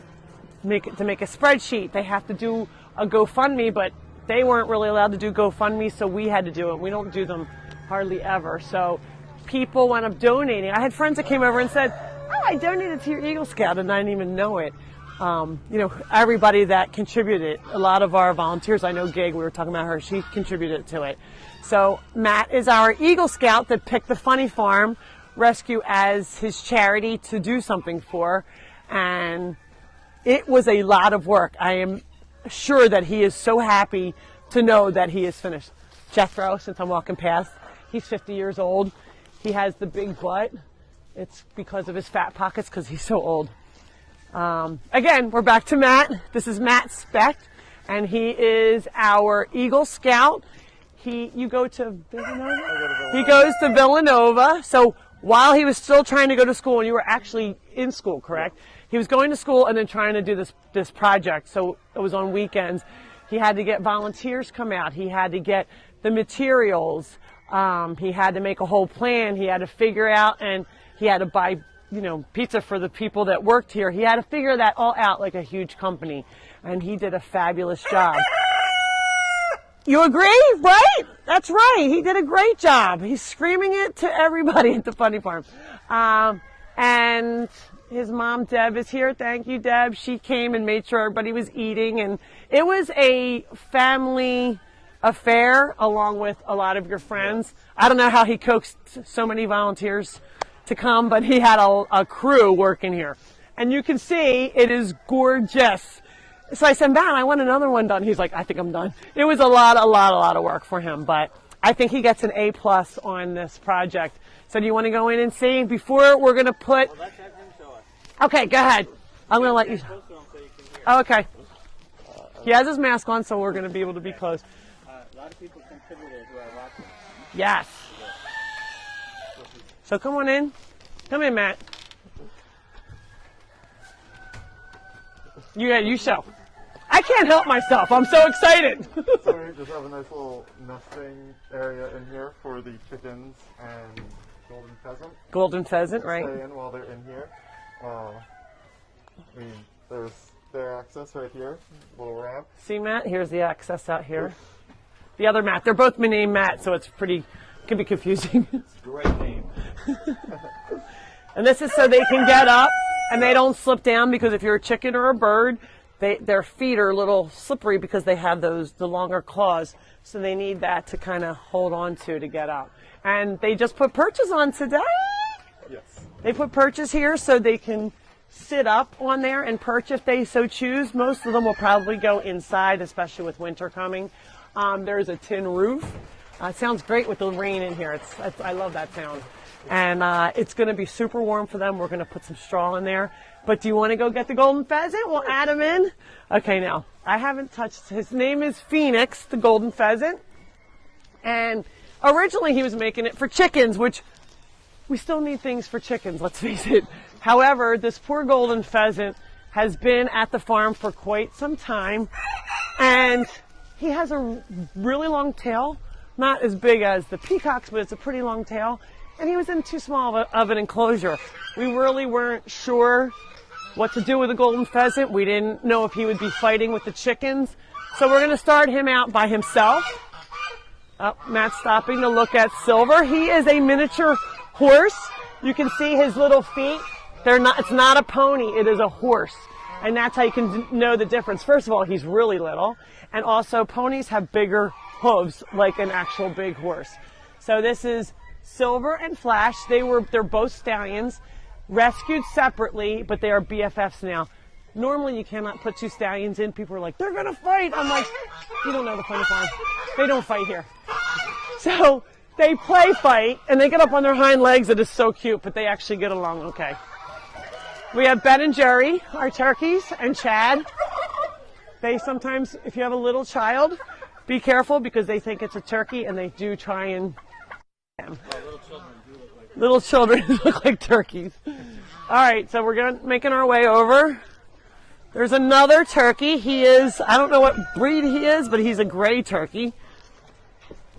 make a spreadsheet. They have to do a GoFundMe, but they weren't really allowed to do GoFundMe, so we had to do it. We don't do them hardly ever. So people wound up donating. I had friends that came over and said, oh, I donated to your Eagle Scout, and I didn't even know it. Everybody that contributed, a lot of our volunteers, I know Gig, we were talking about her, she contributed to it. So Matt is our Eagle Scout that picked the Funny Farm Rescue as his charity to do something for, and it was a lot of work. I am sure that he is so happy to know that he is finished. Jethro, since I'm walking past, he's 50 years old. He has the big butt. It's because of his fat pockets because he's so old. Again, we're back to Matt. This is Matt Specht, and he is our Eagle Scout. You go to Villanova? He goes to Villanova. So while he was still trying to go to school, and you were actually in school, correct? Yeah. He was going to school and then trying to do this project. So it was on weekends. He had to get volunteers come out. He had to get the materials. He had to make a whole plan. He had to figure out, and he had to buy, pizza for the people that worked here. He had to figure that all out like a huge company, and he did a fabulous job. You agree, right? That's right. He did a great job. He's screaming it to everybody at the Funny Farm. And his mom, Deb, is here. Thank you, Deb. She came and made sure everybody was eating. And it was a family affair along with a lot of your friends. I don't know how he coaxed so many volunteers to come, but he had a crew working here. And you can see it is gorgeous. So I said, Matt, I want another one done. He's like, I think I'm done. It was a lot of work for him, but I think he gets an A+ on this project. So do you want to go in and see? Before we're going to put... Well, let's have him show us. Okay, go ahead. I'm going to let you... Close to him so you can hear. Oh, okay. He has his mask on, so we're going to be able to be close. A lot of people contributed who are watching. Yes. So come on in. Come in, Matt. You show. I can't help myself. I'm so excited. So we just have a nice little nesting area in here for the chickens and golden pheasant. Golden pheasant, right? Stay in while they're in here. There's their access right here, little ramp. See, Matt? Here's the access out here. The other Matt. They're both named Matt, so it's can be confusing. Great name. And this is so they can get up and they don't slip down, because if you're a chicken or a bird, their feet are a little slippery because they have the longer claws. So they need that to kind of hold on to get up. And they just put perches on today. Yes. They put perches here so they can sit up on there and perch if they so choose. Most of them will probably go inside, especially with winter coming. There's a tin roof. It sounds great with the rain in here. I love that sound. And it's going to be super warm for them. We're going to put some straw in there. But do you want to go get the golden pheasant? We'll add him in. Okay, now, I haven't touched. His name is Phoenix, the golden pheasant. And originally he was making it for chickens, which we still need things for chickens, let's face it. However, this poor golden pheasant has been at the farm for quite some time. And he has a really long tail. Not as big as the peacocks, but it's a pretty long tail. And he was in too small of an enclosure. We really weren't sure what to do with the golden pheasant. We didn't know if he would be fighting with the chickens. So we're going to start him out by himself. Oh, Matt's stopping to look at Silver. He is a miniature horse. You can see his little feet. It's not a pony, it is a horse. And that's how you can know the difference. First of all, he's really little. And also, ponies have bigger hooves like an actual big horse. So this is Silver and Flash. They're both stallions, rescued separately, but they are BFFs now. Normally you cannot put two stallions in. People are like, they're gonna fight. I'm like, you don't know the Funny Farm. They don't fight here. So they play fight and they get up on their hind legs. It is so cute, but they actually get along okay. We have Ben and Jerry, our turkeys, and Chad. They sometimes, if you have a little child, be careful because they think it's a turkey and they do try and little children look like turkeys. All right, so we're making our way over. There's another turkey. I don't know what breed he is, but he's a gray turkey.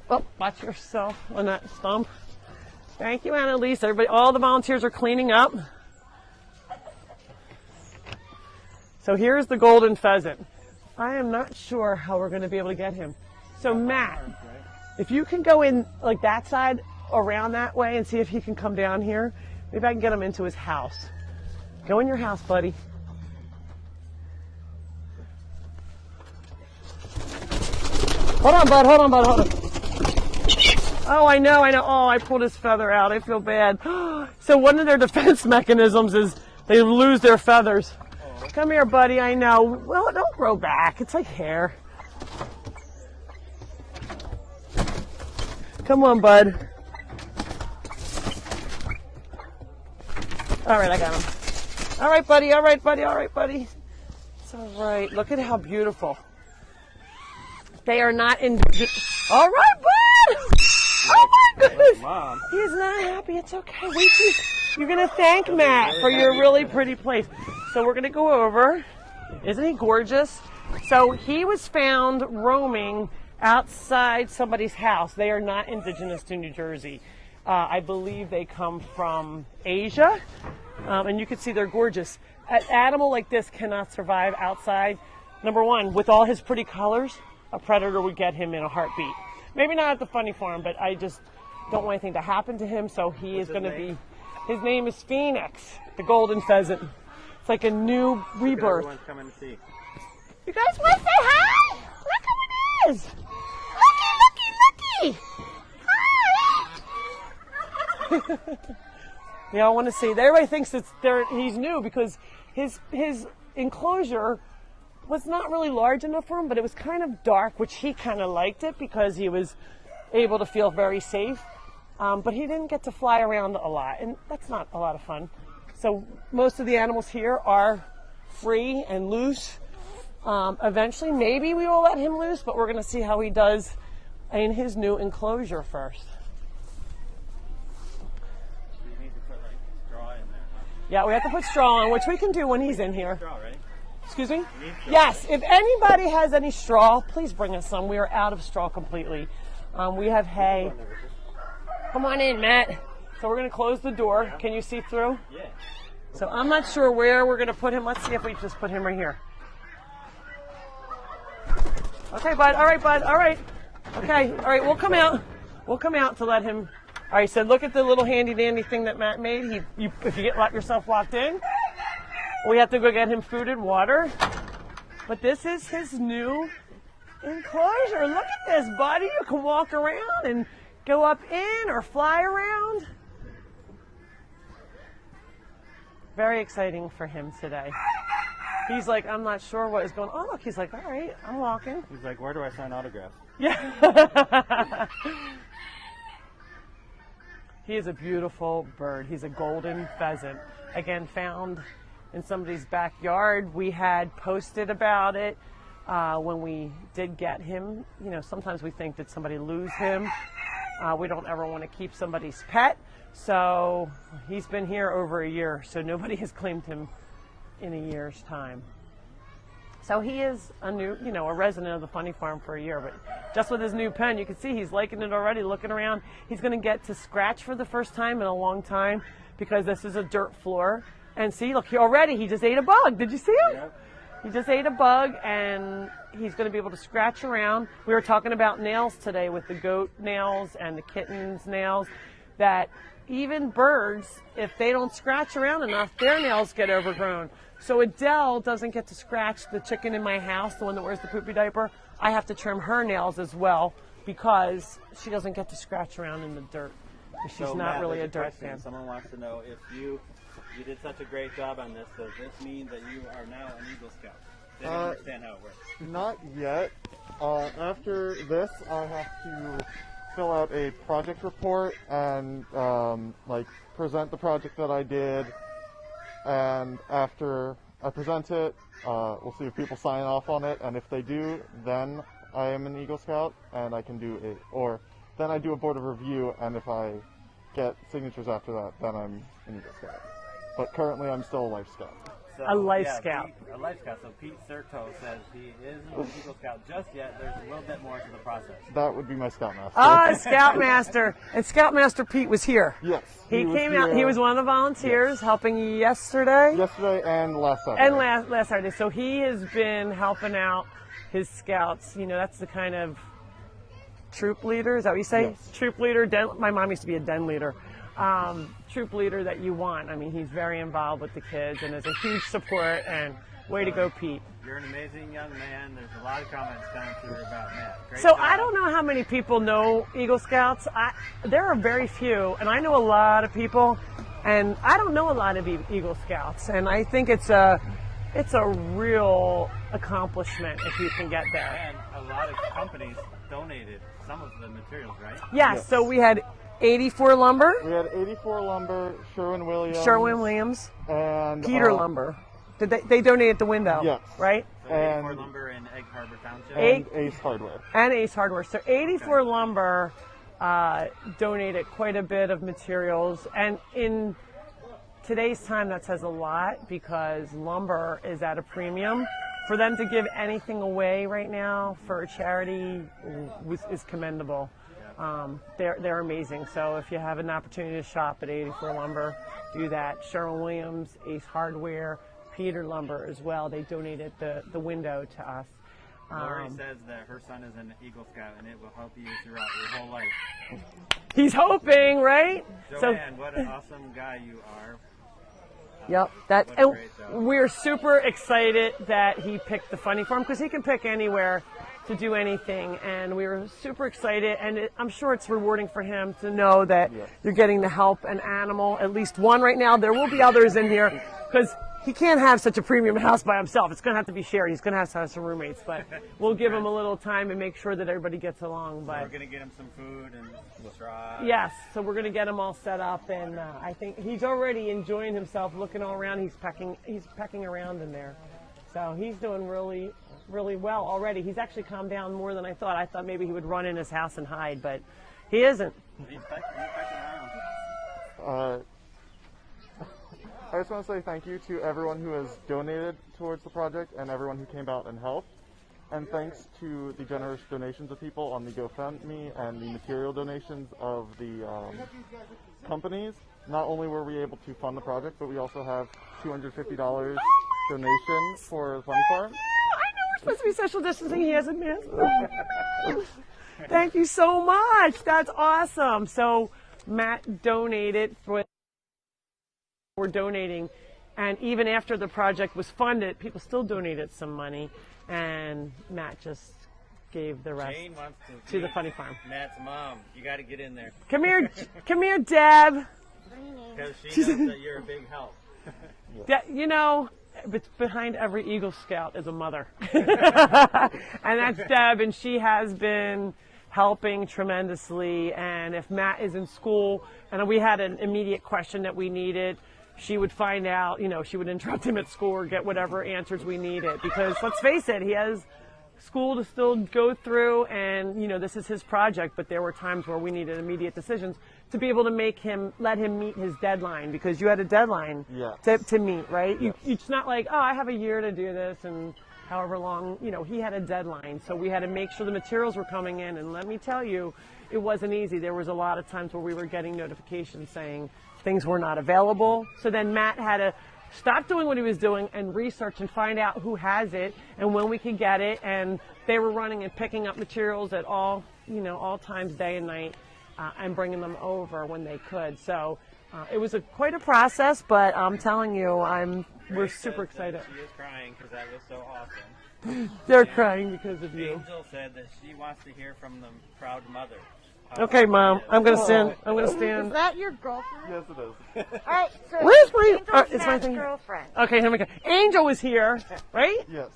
Oh, watch yourself on that stump. Thank you, Annalise. Everybody, all the volunteers are cleaning up. So here's the golden pheasant. I am not sure how we're going to be able to get him. So Matt, if you can go in like that side around that way and see if he can come down here, maybe I can get him into his house. Go in your house, buddy. Hold on, bud. Hold on. Oh, I know. Oh, I pulled his feather out. I feel bad. So one of their defense mechanisms is they lose their feathers. Come here, buddy. I know. Well, don't grow back. It's like hair. Come on, bud. All right, I got him. All right, buddy. It's all right. Look at how beautiful. They are not in... All right, bud! Oh, my goodness! Mom. He's not happy. It's okay. Wait till you're going to thank Matt for your really pretty place. So we're going to go over. Isn't he gorgeous? So he was found roaming outside somebody's house. They are not indigenous to New Jersey. I believe they come from Asia, and you can see they're gorgeous. An animal like this cannot survive outside. Number one, with all his pretty colors, a predator would get him in a heartbeat. Maybe not at the funny farm, but I just don't want anything to happen to him, so he is going to be, his name is Phoenix, the golden pheasant. It's like a new rebirth. Everyone's coming to see. You guys want to say hi? Look who it is. Looky. Hi. Yeah, I want to see. Everybody thinks he's new because his enclosure was not really large enough for him, but it was kind of dark, which he kind of liked it because he was able to feel very safe. But he didn't get to fly around a lot, and that's not a lot of fun. So most of the animals here are free and loose. Eventually, maybe we will let him loose, but we're going to see how he does in his new enclosure first. You need to put like straw in there, huh? Yeah, we have to put straw on, which we can do when he's in here. Straw, right? Excuse me? You need straw. Yes, if anybody has any straw, please bring us some. We are out of straw completely. We have hay. Come on in, Matt. So we're going to close the door. Can you see through? Yeah. So I'm not sure where we're going to put him. Let's see if we just put him right here. Okay, bud. All right, bud. All right. Okay. All right. We'll come out. We'll come out to let him. All right. So look at the little handy dandy thing that Matt made. If you get yourself locked in, we have to go get him food and water. But this is his new enclosure. Look at this, buddy. You can walk around and go up in or fly around. Very exciting for him today. He's like, I'm not sure what is going on. Oh, look, he's like, all right, I'm walking. He's like, where do I sign autographs? Yeah. He is a beautiful bird. He's a golden pheasant. Again, found in somebody's backyard. We had posted about it when we did get him. You know, sometimes we think, did somebody lose him? We don't ever want to keep somebody's pet. So he's been here over a year, so nobody has claimed him in a year's time. So he is a new, a resident of the funny farm for a year, but just with his new pen, you can see he's liking it already, looking around. He's going to get to scratch for the first time in a long time because this is a dirt floor. And see, look, he just ate a bug. Did you see him? Yep. He just ate a bug, and he's going to be able to scratch around. We were talking about nails today with the goat nails and the kitten's nails, that even birds, if they don't scratch around enough, their nails get overgrown. So Adele doesn't get to scratch the chicken in my house, the one that wears the poopy diaper. I have to trim her nails as well because she doesn't get to scratch around in the dirt. She's So, not Matt, really a there's dirt question. fan. Someone wants to know if you did such a great job on this. Does this mean that you are now an Eagle Scout? They don't understand how it works. Not yet. After this, I have to fill out a project report and present the project that I did. And after I present it, we'll see if people sign off on it. And if they do, then I am an Eagle Scout, and I can do it. Or then I do a board of review, and if I get signatures after that, then I'm an Eagle Scout. But currently, I'm still a Life Scout. So, A Life Scout. A Life Scout. So Pete Serto says he isn't an Eagle Scout just yet. There's a little bit more to the process. That would be my Scoutmaster. Ah, Scoutmaster. And Scoutmaster Pete was here. Yes. He was came out. here He was one of the volunteers helping yesterday yesterday and last Saturday. and last Saturday. So he has been helping out his scouts. That's the kind of troop leader. Is that what you say? Yes. Troop leader. My mom used to be a den leader. Troop leader that you want. I mean, he's very involved with the kids and is a huge support. And way to go, Pete. You're an amazing young man. There's a lot of comments coming through about Matt. Great So job. I don't know how many people know Eagle Scouts. There are very few, and I know a lot of people, and I don't know a lot of Eagle Scouts. And I think it's a real accomplishment if you can get there. And a lot of companies donated some of the materials, right? Yes. So we had 84 Lumber, We had 84 Lumber, Sherwin-Williams, and Peter Lumber. Did they donated the window? Yes. Right. So And- 84 Lumber in Egg Harbor Township. Egg- and Ace Hardware. And Ace Hardware. So 84 Lumber donated quite a bit of materials. And in today's time, that says a lot because lumber is at a premium. for them to give anything away right now for a charity is commendable. They're amazing. So if you have an opportunity to shop at 84 Lumber, do that. Sherwin-Williams, Ace Hardware, Peter Lumber as well. They donated the window to us. Lori says that her son is an Eagle Scout and it will help you throughout your whole life. He's hoping, right? Joanne, what an awesome guy you are. Yep, What a great job. we're super excited that he picked the funny farm because he can pick anywhere to do anything, and we were super excited, and I'm sure it's rewarding for him to know that you're getting to help an animal, at least one right now. There will be others in here because he can't have such a premium house by himself. It's going to have to be shared. He's going to have some roommates, but we'll give him a little time and make sure that everybody gets along. But We're going to get him some food and straw. yes, so we're going to get him all set up, and I think he's already enjoying himself, looking all around. He's pecking around in there, so he's doing really, really well already. He's actually calmed down more than I thought. I thought maybe he would run in his house and hide, but he isn't. He's pecking around. I just want to say thank you to everyone who has donated towards the project and everyone who came out and helped. And thanks to the generous donations of people on the GoFundMe and the material donations of the companies. Not only were we able to fund the project, but we also have $250 donation for the Funny Farm. I know we're supposed to be social distancing. He hasn't missed. Thank you so much. That's awesome. So Matt donated for. We're donating, and even after the project was funded, people still donated some money, and Matt just gave the rest Jane wants to the Funny Farm. Matt's mom. You got to get in there Come here, Deb. because she knows that you're a big help. You know, behind every Eagle Scout is a mother, and that's Deb, and she has been helping tremendously. And if Matt is in school and we had an immediate question that we needed, she would find out, she would interrupt him at school or get whatever answers we needed. Because let's face it, he has school to still go through, and this is his project, but there were times where we needed immediate decisions to be able to let him meet his deadline, because you had a deadline to meet, right? Yes. It's not like, oh, I have a year to do this, and however long, he had a deadline. So we had to make sure the materials were coming in, and let me tell you, it wasn't easy. There was a lot of times where we were getting notifications saying things were not available. So then Matt had to stop doing what he was doing and research and find out who has it and when we could get it. And they were running and picking up materials at all times, day and night, and bringing them over when they could. So it was quite a process, but I'm telling you, we're super excited. She is crying because that was so awesome. They're crying because of you. Angel said that she wants to hear from the proud mother. Okay, Mom, I'm gonna stand. Is that your girlfriend? Yes, it is. All right, so Where's my? Angel's It's my Matt's thing. girlfriend. Okay, here we go. Angel was here, right? Yes.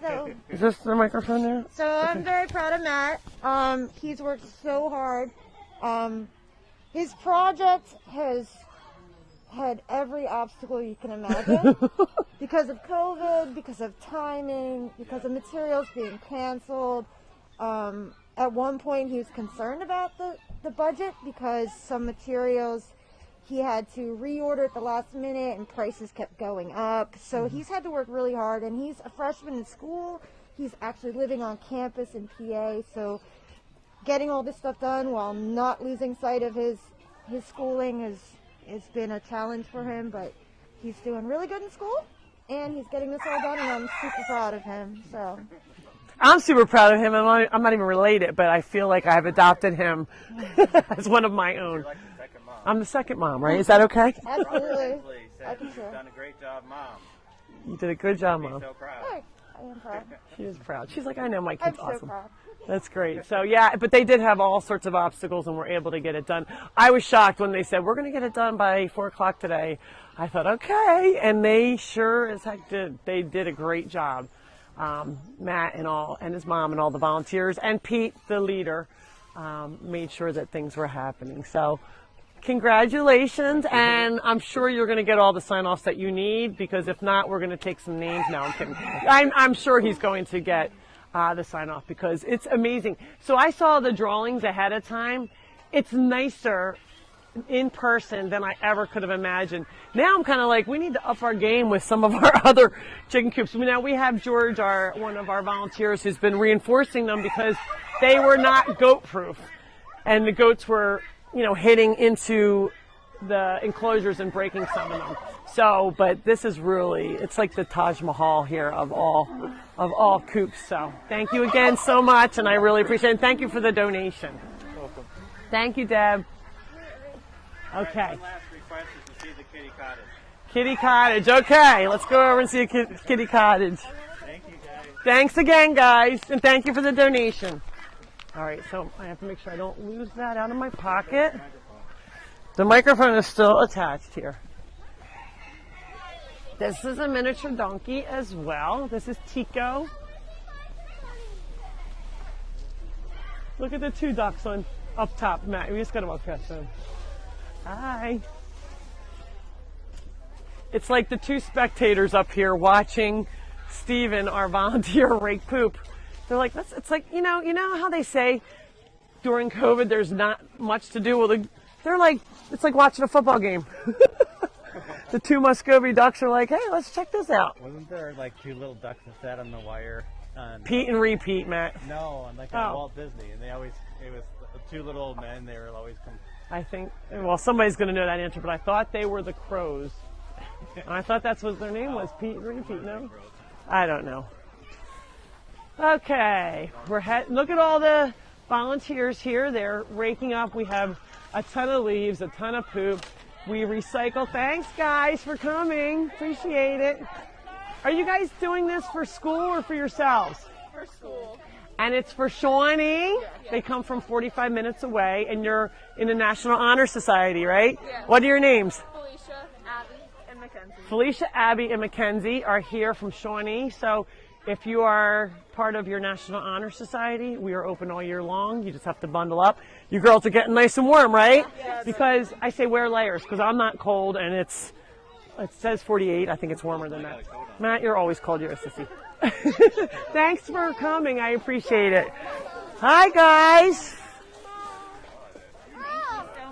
So, Is this the microphone there? I'm very proud of Matt. He's worked so hard. His project has had every obstacle you can imagine because of COVID, because of timing, because of materials being canceled. At one point, he was concerned about the budget because some materials he had to reorder at the last minute and prices kept going up. So he's had to work really hard, and he's a freshman in school. He's actually living on campus in PA, so getting all this stuff done while not losing sight of his schooling has been a challenge for him, but he's doing really good in school, and he's getting this all done, and I'm super proud of him. So I'm super proud of him. I'm not even related, but I feel like I've adopted him as one of my own. You're like the second mom. I'm the second mom, right? Is that okay? absolutely. Leslie I said can you've share. done a great job, Mom. You did a good job, Be Mom. so proud. Hey, I am proud. She is proud. She's like, I know my I'm kid's so awesome. proud. That's great. So yeah, but they did have all sorts of obstacles and were able to get it done. I was shocked when they said, we're going to get it done by 4 o'clock today. I thought, okay. And they sure as heck did. They did a great job. Matt and his mom and all the volunteers and Pete, the leader, made sure that things were happening. So congratulations. And I'm sure you're going to get all the sign-offs that you need, because if not, we're going to take some names. No, I'm kidding. I'm sure he's going to get the sign-off, because it's amazing. So I saw the drawings ahead of time. It's nicer in person than I ever could have imagined. Now I'm kind of like, we need to up our game with some of our other chicken coops. Now we have George, one of our volunteers, who's been reinforcing them because they were not goat proof. And the goats were, hitting into the enclosures and breaking some of them. So, but this is really, it's like the Taj Mahal here of all coops. So thank you again so much, and I really appreciate it. Thank you for the donation. Welcome. Thank you, Deb. Okay. One last request is to see the Kitty Cottage. Kitty Cottage. Okay, let's go over and see a Kitty Cottage. Thank you, guys. Thanks again, guys, and thank you for the donation. All right, so I have to make sure I don't lose that out of my pocket. The microphone is still attached here. This is a miniature donkey as well. This is Tico. Look at the two ducks on up top, Matt. We just got to walk past them. Hi. It's like the two spectators up here watching Steven, our volunteer, rake poop. They're like, it's like, you know how they say during COVID there's not much to do? Well, they're like, it's like watching a football game. The two Muscovy ducks are like, hey, let's check this out. Wasn't there like two little ducks that sat on the wire? Pete and repeat, Matt. No, on Walt Disney, and it was two little old men. They were always I think, well, somebody's going to know that answer, but I thought they were the crows. And I thought that's what their name was, Pete and repeat, no? I don't know. Okay, look at all the volunteers here. They're raking up. We have a ton of leaves, a ton of poop. We recycle. Thanks, guys, for coming. Appreciate it. Are you guys doing this for school or for yourselves? For school. And it's for Shawnee. Yeah. They come from 45 minutes away, and you're in the National Honor Society, right? Yeah. What are your names? Felicia, Abby, and Mackenzie. Felicia, Abby, and Mackenzie are here from Shawnee. So if you are part of your National Honor Society, we are open all year long. You just have to bundle up. You girls are getting nice and warm, right? Yes. Because I say wear layers, because I'm not cold, and it says 48. I think it's warmer than that. Matt, you're always cold. You're a sissy. Thanks for coming. I appreciate it. Hi, guys.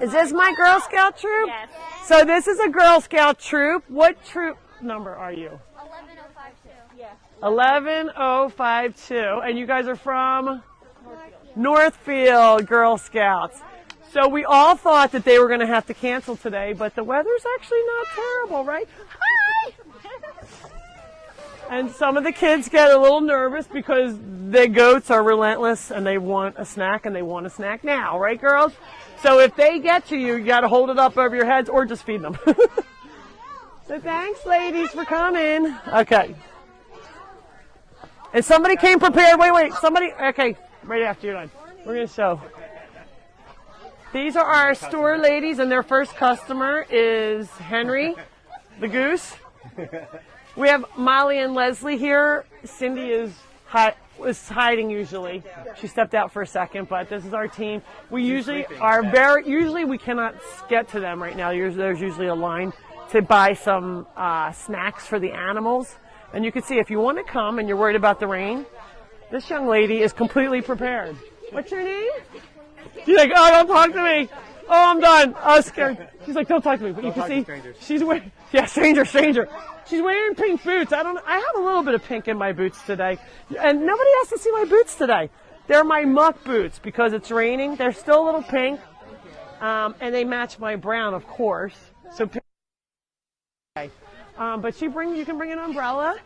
Is this my Girl Scout troop? Yes. So this is a Girl Scout troop. What troop number are you? 11052. Yeah. 11052. And you guys are from? Northfield Girl Scouts. So we all thought that they were going to have to cancel today, but the weather's actually not terrible, right? Hi! And some of the kids get a little nervous because the goats are relentless and they want a snack, and they want a snack now, right, girls? So if they get to you, you got to hold it up over your heads or just feed them. So thanks, ladies, for coming. Okay. And somebody came prepared. Wait. Somebody. Okay, right after you're done. We're going to show. These are our store ladies, and their first customer is Henry, the goose. We have Molly and Leslie here. Cindy was hiding usually. She stepped out for a second, but this is our team. We usually we cannot get to them right now. There's usually a line to buy some snacks for the animals. And you can see if you want to come and you're worried about the rain, this young lady is completely prepared. What's your name? She's like, oh, don't talk to me. Oh, I'm done. I was scared. She's like, don't talk to me. But you can see she's wearing, stranger. She's wearing pink boots. I have a little bit of pink in my boots today. And nobody has to see my boots today. They're my muck boots because it's raining. They're still a little pink. And they match my brown, of course. So pink. Okay. But you can bring an umbrella.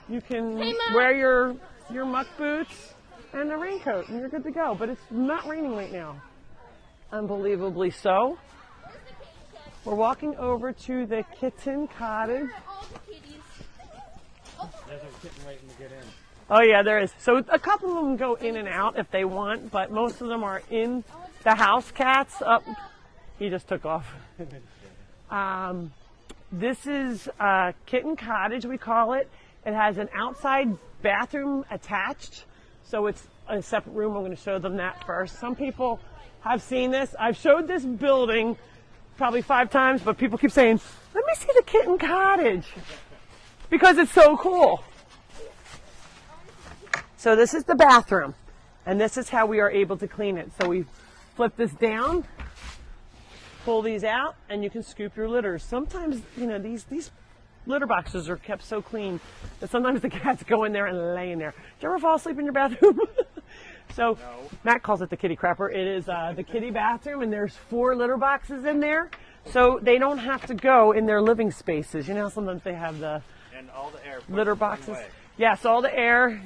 You can wear your muck boots and a raincoat, and you're good to go. But it's not raining right now. Unbelievably so. We're walking over to the Kitten Cottage. There's a kitten waiting to get in. Oh yeah, there is. So a couple of them go in and out if they want, but most of them are in the house cats. Up, he just took off. This is Kitten Cottage, we call it. It has an outside bathroom attached, so it's a separate room. I'm going to show them that first. Some people have seen this. I've showed this building probably 5 times, but people keep saying, let me see the Kitten Cottage, because it's so cool. So this is the bathroom, and this is how we are able to clean it. So we flip this down, pull these out and you can scoop your litters. Sometimes, you know, these litter boxes are kept so clean that sometimes the cats go in there and lay in there. Do you ever fall asleep in your bathroom? So Matt calls it the kitty crapper. It is the kitty bathroom, and there's 4 litter boxes in there. So they don't have to go in their living spaces. You know, sometimes they have the And all the air litter boxes. Yes, all the air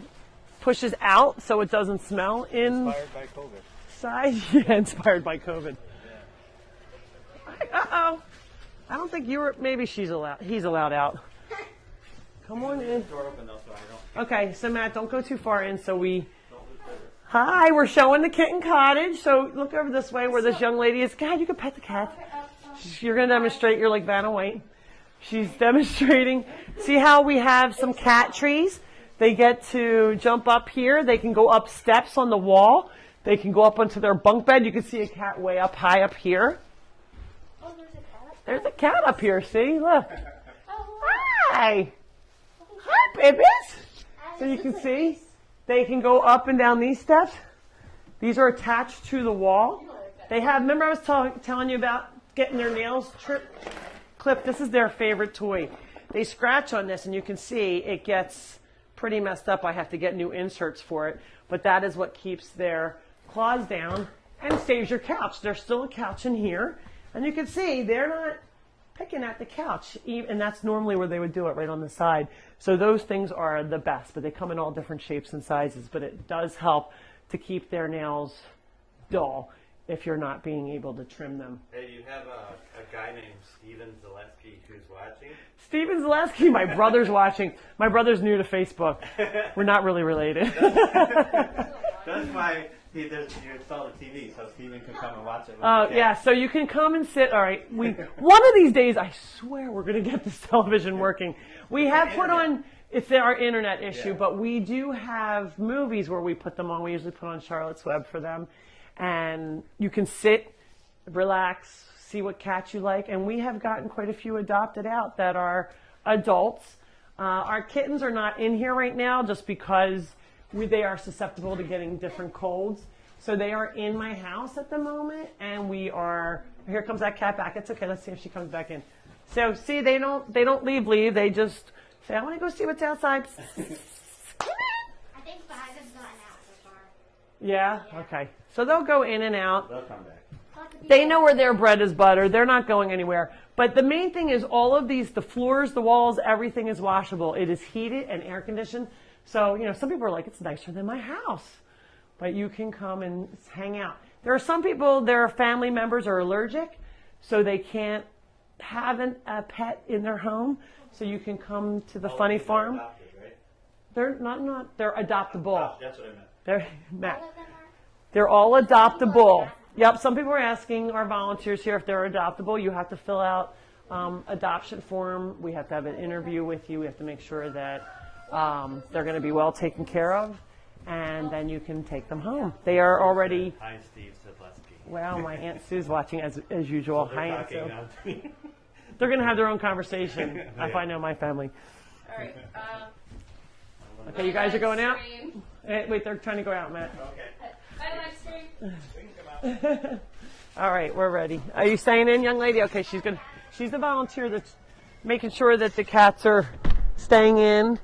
pushes out so it doesn't smell Inspired by COVID. inside. Yeah, inspired by COVID. Uh-oh. I don't think you were, maybe he's allowed out. Come on in. Door open though, so I don't. Okay, so Matt, don't go too far in so we... Hi, we're showing the Kitten Cottage. So look over this way where this young lady is. God, you can pet the cat. You're going to demonstrate. You're like Vanna White. She's demonstrating. See how we have some cat trees? They get to jump up here. They can go up steps on the wall. They can go up onto their bunk bed. You can see a cat way up high up here. Oh, there's a cat. There's a cat up here. See? Look. Hi. Hi, babies. So you can see. They can go up and down these steps. These are attached to the wall. They have, remember I was telling you about getting their nails clipped? This is their favorite toy. They scratch on this and you can see it gets pretty messed up. I have to get new inserts for it. But that is what keeps their claws down and saves your couch. There's still a couch in here. And you can see they're not picking at the couch, and that's normally where they would do it, right on the side. So those things are the best, but they come in all different shapes and sizes, but it does help to keep their nails dull if you're not being able to trim them. Hey, you have a guy named Steven Zaleski who's watching. Steven Zaleski, my brother's watching. My brother's new to Facebook. We're not really related. That's why you install the TV so Steven can come and watch it. Oh, yeah, so you can come and sit. All right, one of these days, I swear we're going to get this television working. We have put on, it's our internet issue, but we do have movies where we put them on. We usually put on Charlotte's Web for them. And you can sit, relax, see what cats you like. And we have gotten quite a few adopted out that are adults. Our kittens are not in here right now just because they are susceptible to getting different colds. So they are in my house at the moment, and we are, here comes that cat back. It's okay, let's see if she comes back in. So see, they don't leave. They just say, I want to go see what's outside. I think 5 have gotten out so far. Yeah? Okay. So they'll go in and out. They'll come back. They know where their bread is buttered. They're not going anywhere. But the main thing is all of these, the floors, the walls, everything is washable. It is heated and air conditioned. So, you know, some people are like, it's nicer than my house. But you can come and hang out. There are some people, their family members are allergic, so they can't have a pet in their home. So you can come to the funny farm. Adopted, right? They're not, they're adoptable. That's what I meant. They're, Matt, they're all adoptable. Yep, some people are asking our volunteers here if they're adoptable. You have to fill out adoption form. We have to have an interview with you. We have to make sure that they're going to be well taken care of, and then you can take them home. They are already. Hi, Steve Zaleski. Well, my Aunt Sue's watching as usual. So Hi, they're Aunt Sue. talking now to me. They're going to have their own conversation if I know my family. All right. Okay, you guys are going out? Wait, they're trying to go out, Matt. Okay. I like screen. We can come out. All right, we're ready. Are you staying in, young lady? Okay, she's the volunteer that's making sure that the cats are staying in.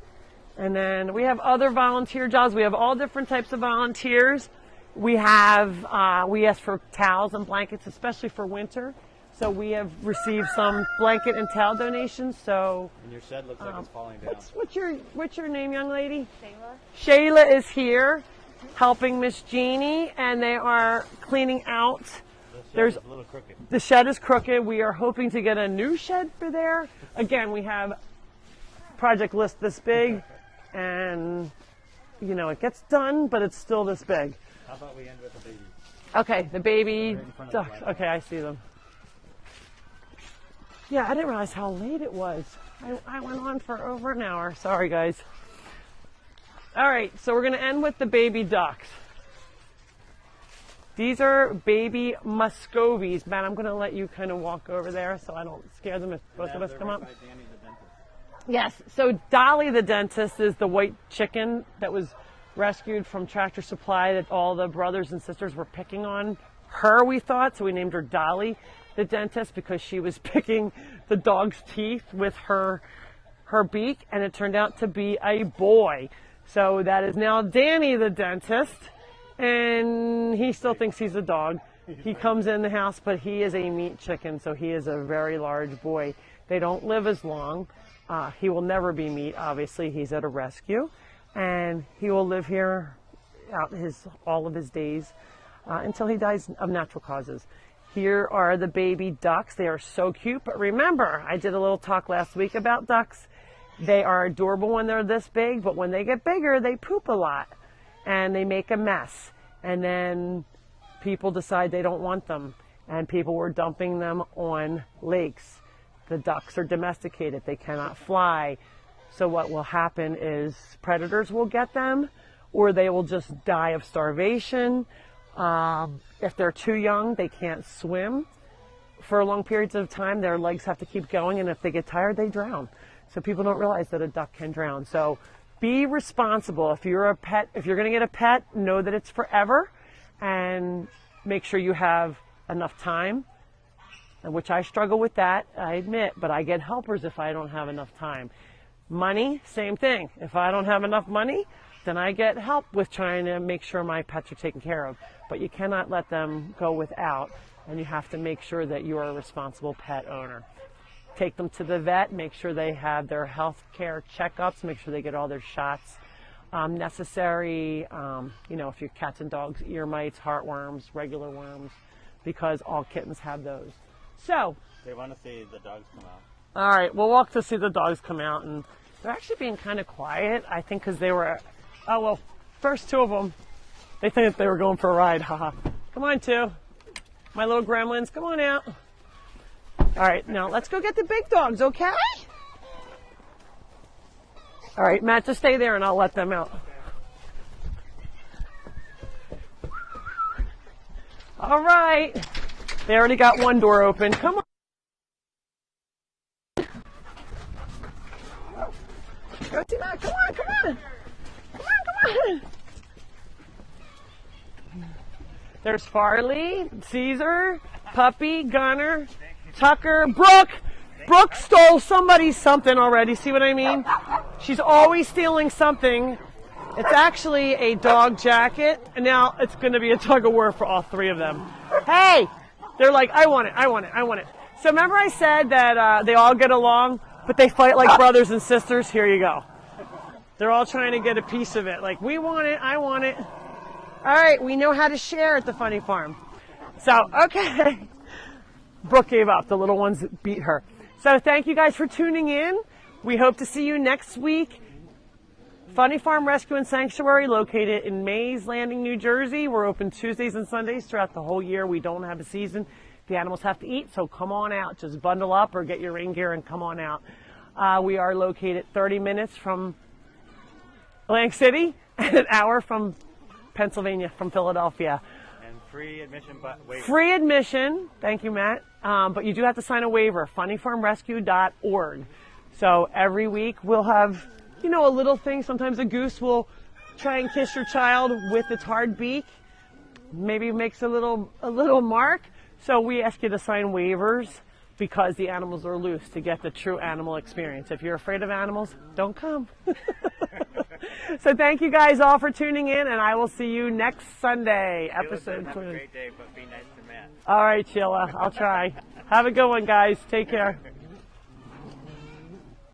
And then we have other volunteer jobs. We have all different types of volunteers. We have, we ask for towels and blankets, especially for winter. So we have received some blanket and towel donations. So And your shed looks like it's falling down. what's your name, young lady? Shayla. Shayla is here helping Miss Jeannie, and they are cleaning out. There's a little crooked. the shed is crooked. We are hoping to get a new shed for there. Again, we have project list this big, and you know it gets done, but it's still this big. How about we end with the baby? Okay, the baby Right in front of ducks. the light. Okay, I see them. Yeah, I didn't realize how late it was. I went on for over an hour. Sorry, guys. All right, so we're going to end with the baby ducks. These are baby Muscovies. Matt, I'm going to let you kind of walk over there so I don't scare them if both of us They're come right up. by Danny the Dentist. Yes, so Dolly the Dentist is the white chicken that was rescued from Tractor Supply that all the brothers and sisters were picking on her, we thought. So we named her Dolly the Dentist because she was picking the dog's teeth with her beak, and it turned out to be a boy. So that is now Danny the Dentist, and he still thinks he's a dog. He comes in the house, but he is a meat chicken, so he is a very large boy. They don't live as long. He will never be meat, obviously. He's at a rescue, and he will live here out all of his days until he dies of natural causes. Here are the baby ducks. They are so cute, but remember, I did a little talk last week about ducks. They are adorable when they're this big, but when they get bigger, they poop a lot, and they make a mess, and then people decide they don't want them, and people were dumping them on lakes. The ducks are domesticated. They cannot fly. So what will happen is predators will get them, or they will just die of starvation. If they're too young, they can't swim for long periods of time. Their legs have to keep going, and if they get tired, they drown. So people don't realize that a duck can drown. So be responsible. If you're a pet, if you're going to get a pet, know that it's forever, and make sure you have enough time, which I struggle with that, I admit, but I get helpers if I don't have enough time. Money, same thing. If I don't have enough money, then I get help with trying to make sure my pets are taken care of. But you cannot let them go without, and you have to make sure that you are a responsible pet owner. Take them to the vet, make sure they have their health care checkups, make sure they get all their shots necessary. If your cats and dogs, ear mites, heartworms, regular worms, because all kittens have those. So They want to see the dogs come out. all right, we'll walk to see the dogs come out, and they're actually being kind of quiet, I think, because they were, first two of them, they think they were going for a ride, haha. Come on, two. My little gremlins, come on out. All right, now let's go get the big dogs, okay? All right, Matt, just stay there and I'll let them out. All right. They already got one door open. Come on. Go, T-Mac. Come on, come on. Come on. There's Farley, Caesar, Puppy, Gunner, Tucker, Brooke. Brooke stole somebody's something already. See what I mean? She's always stealing something. It's actually a dog jacket, and now it's going to be a tug of war for all three of them. Hey! They're like, I want it, I want it, I want it. So remember I said that they all get along, but they fight like brothers and sisters? Here you go. They're all trying to get a piece of it. Like, we want it, I want it. All right, we know how to share at the Funny Farm. So, okay. Brooke gave up. The little ones beat her. So thank you guys for tuning in. We hope to see you next week. Funny Farm Rescue and Sanctuary, located in Mays Landing, New Jersey. We're open Tuesdays and Sundays throughout the whole year. We don't have a season. The animals have to eat, so come on out. Just bundle up or get your rain gear and come on out. We are located 30 minutes from Atlantic City and an hour from Pennsylvania, from Philadelphia. And free admission, but waiver. Free admission. Thank you, Matt. But you do have to sign a waiver, funnyfarmrescue.org. So every week we'll have, a little thing. Sometimes a goose will try and kiss your child with its hard beak. Maybe makes a little mark. So we ask you to sign waivers because the animals are loose to get the true animal experience. If you're afraid of animals, don't come. So thank you guys all for tuning in, and I will see you next Sunday. Episode 20. Have a great day, but be nice to Matt. All right, Sheila. I'll try. Have a good one, guys. Take care.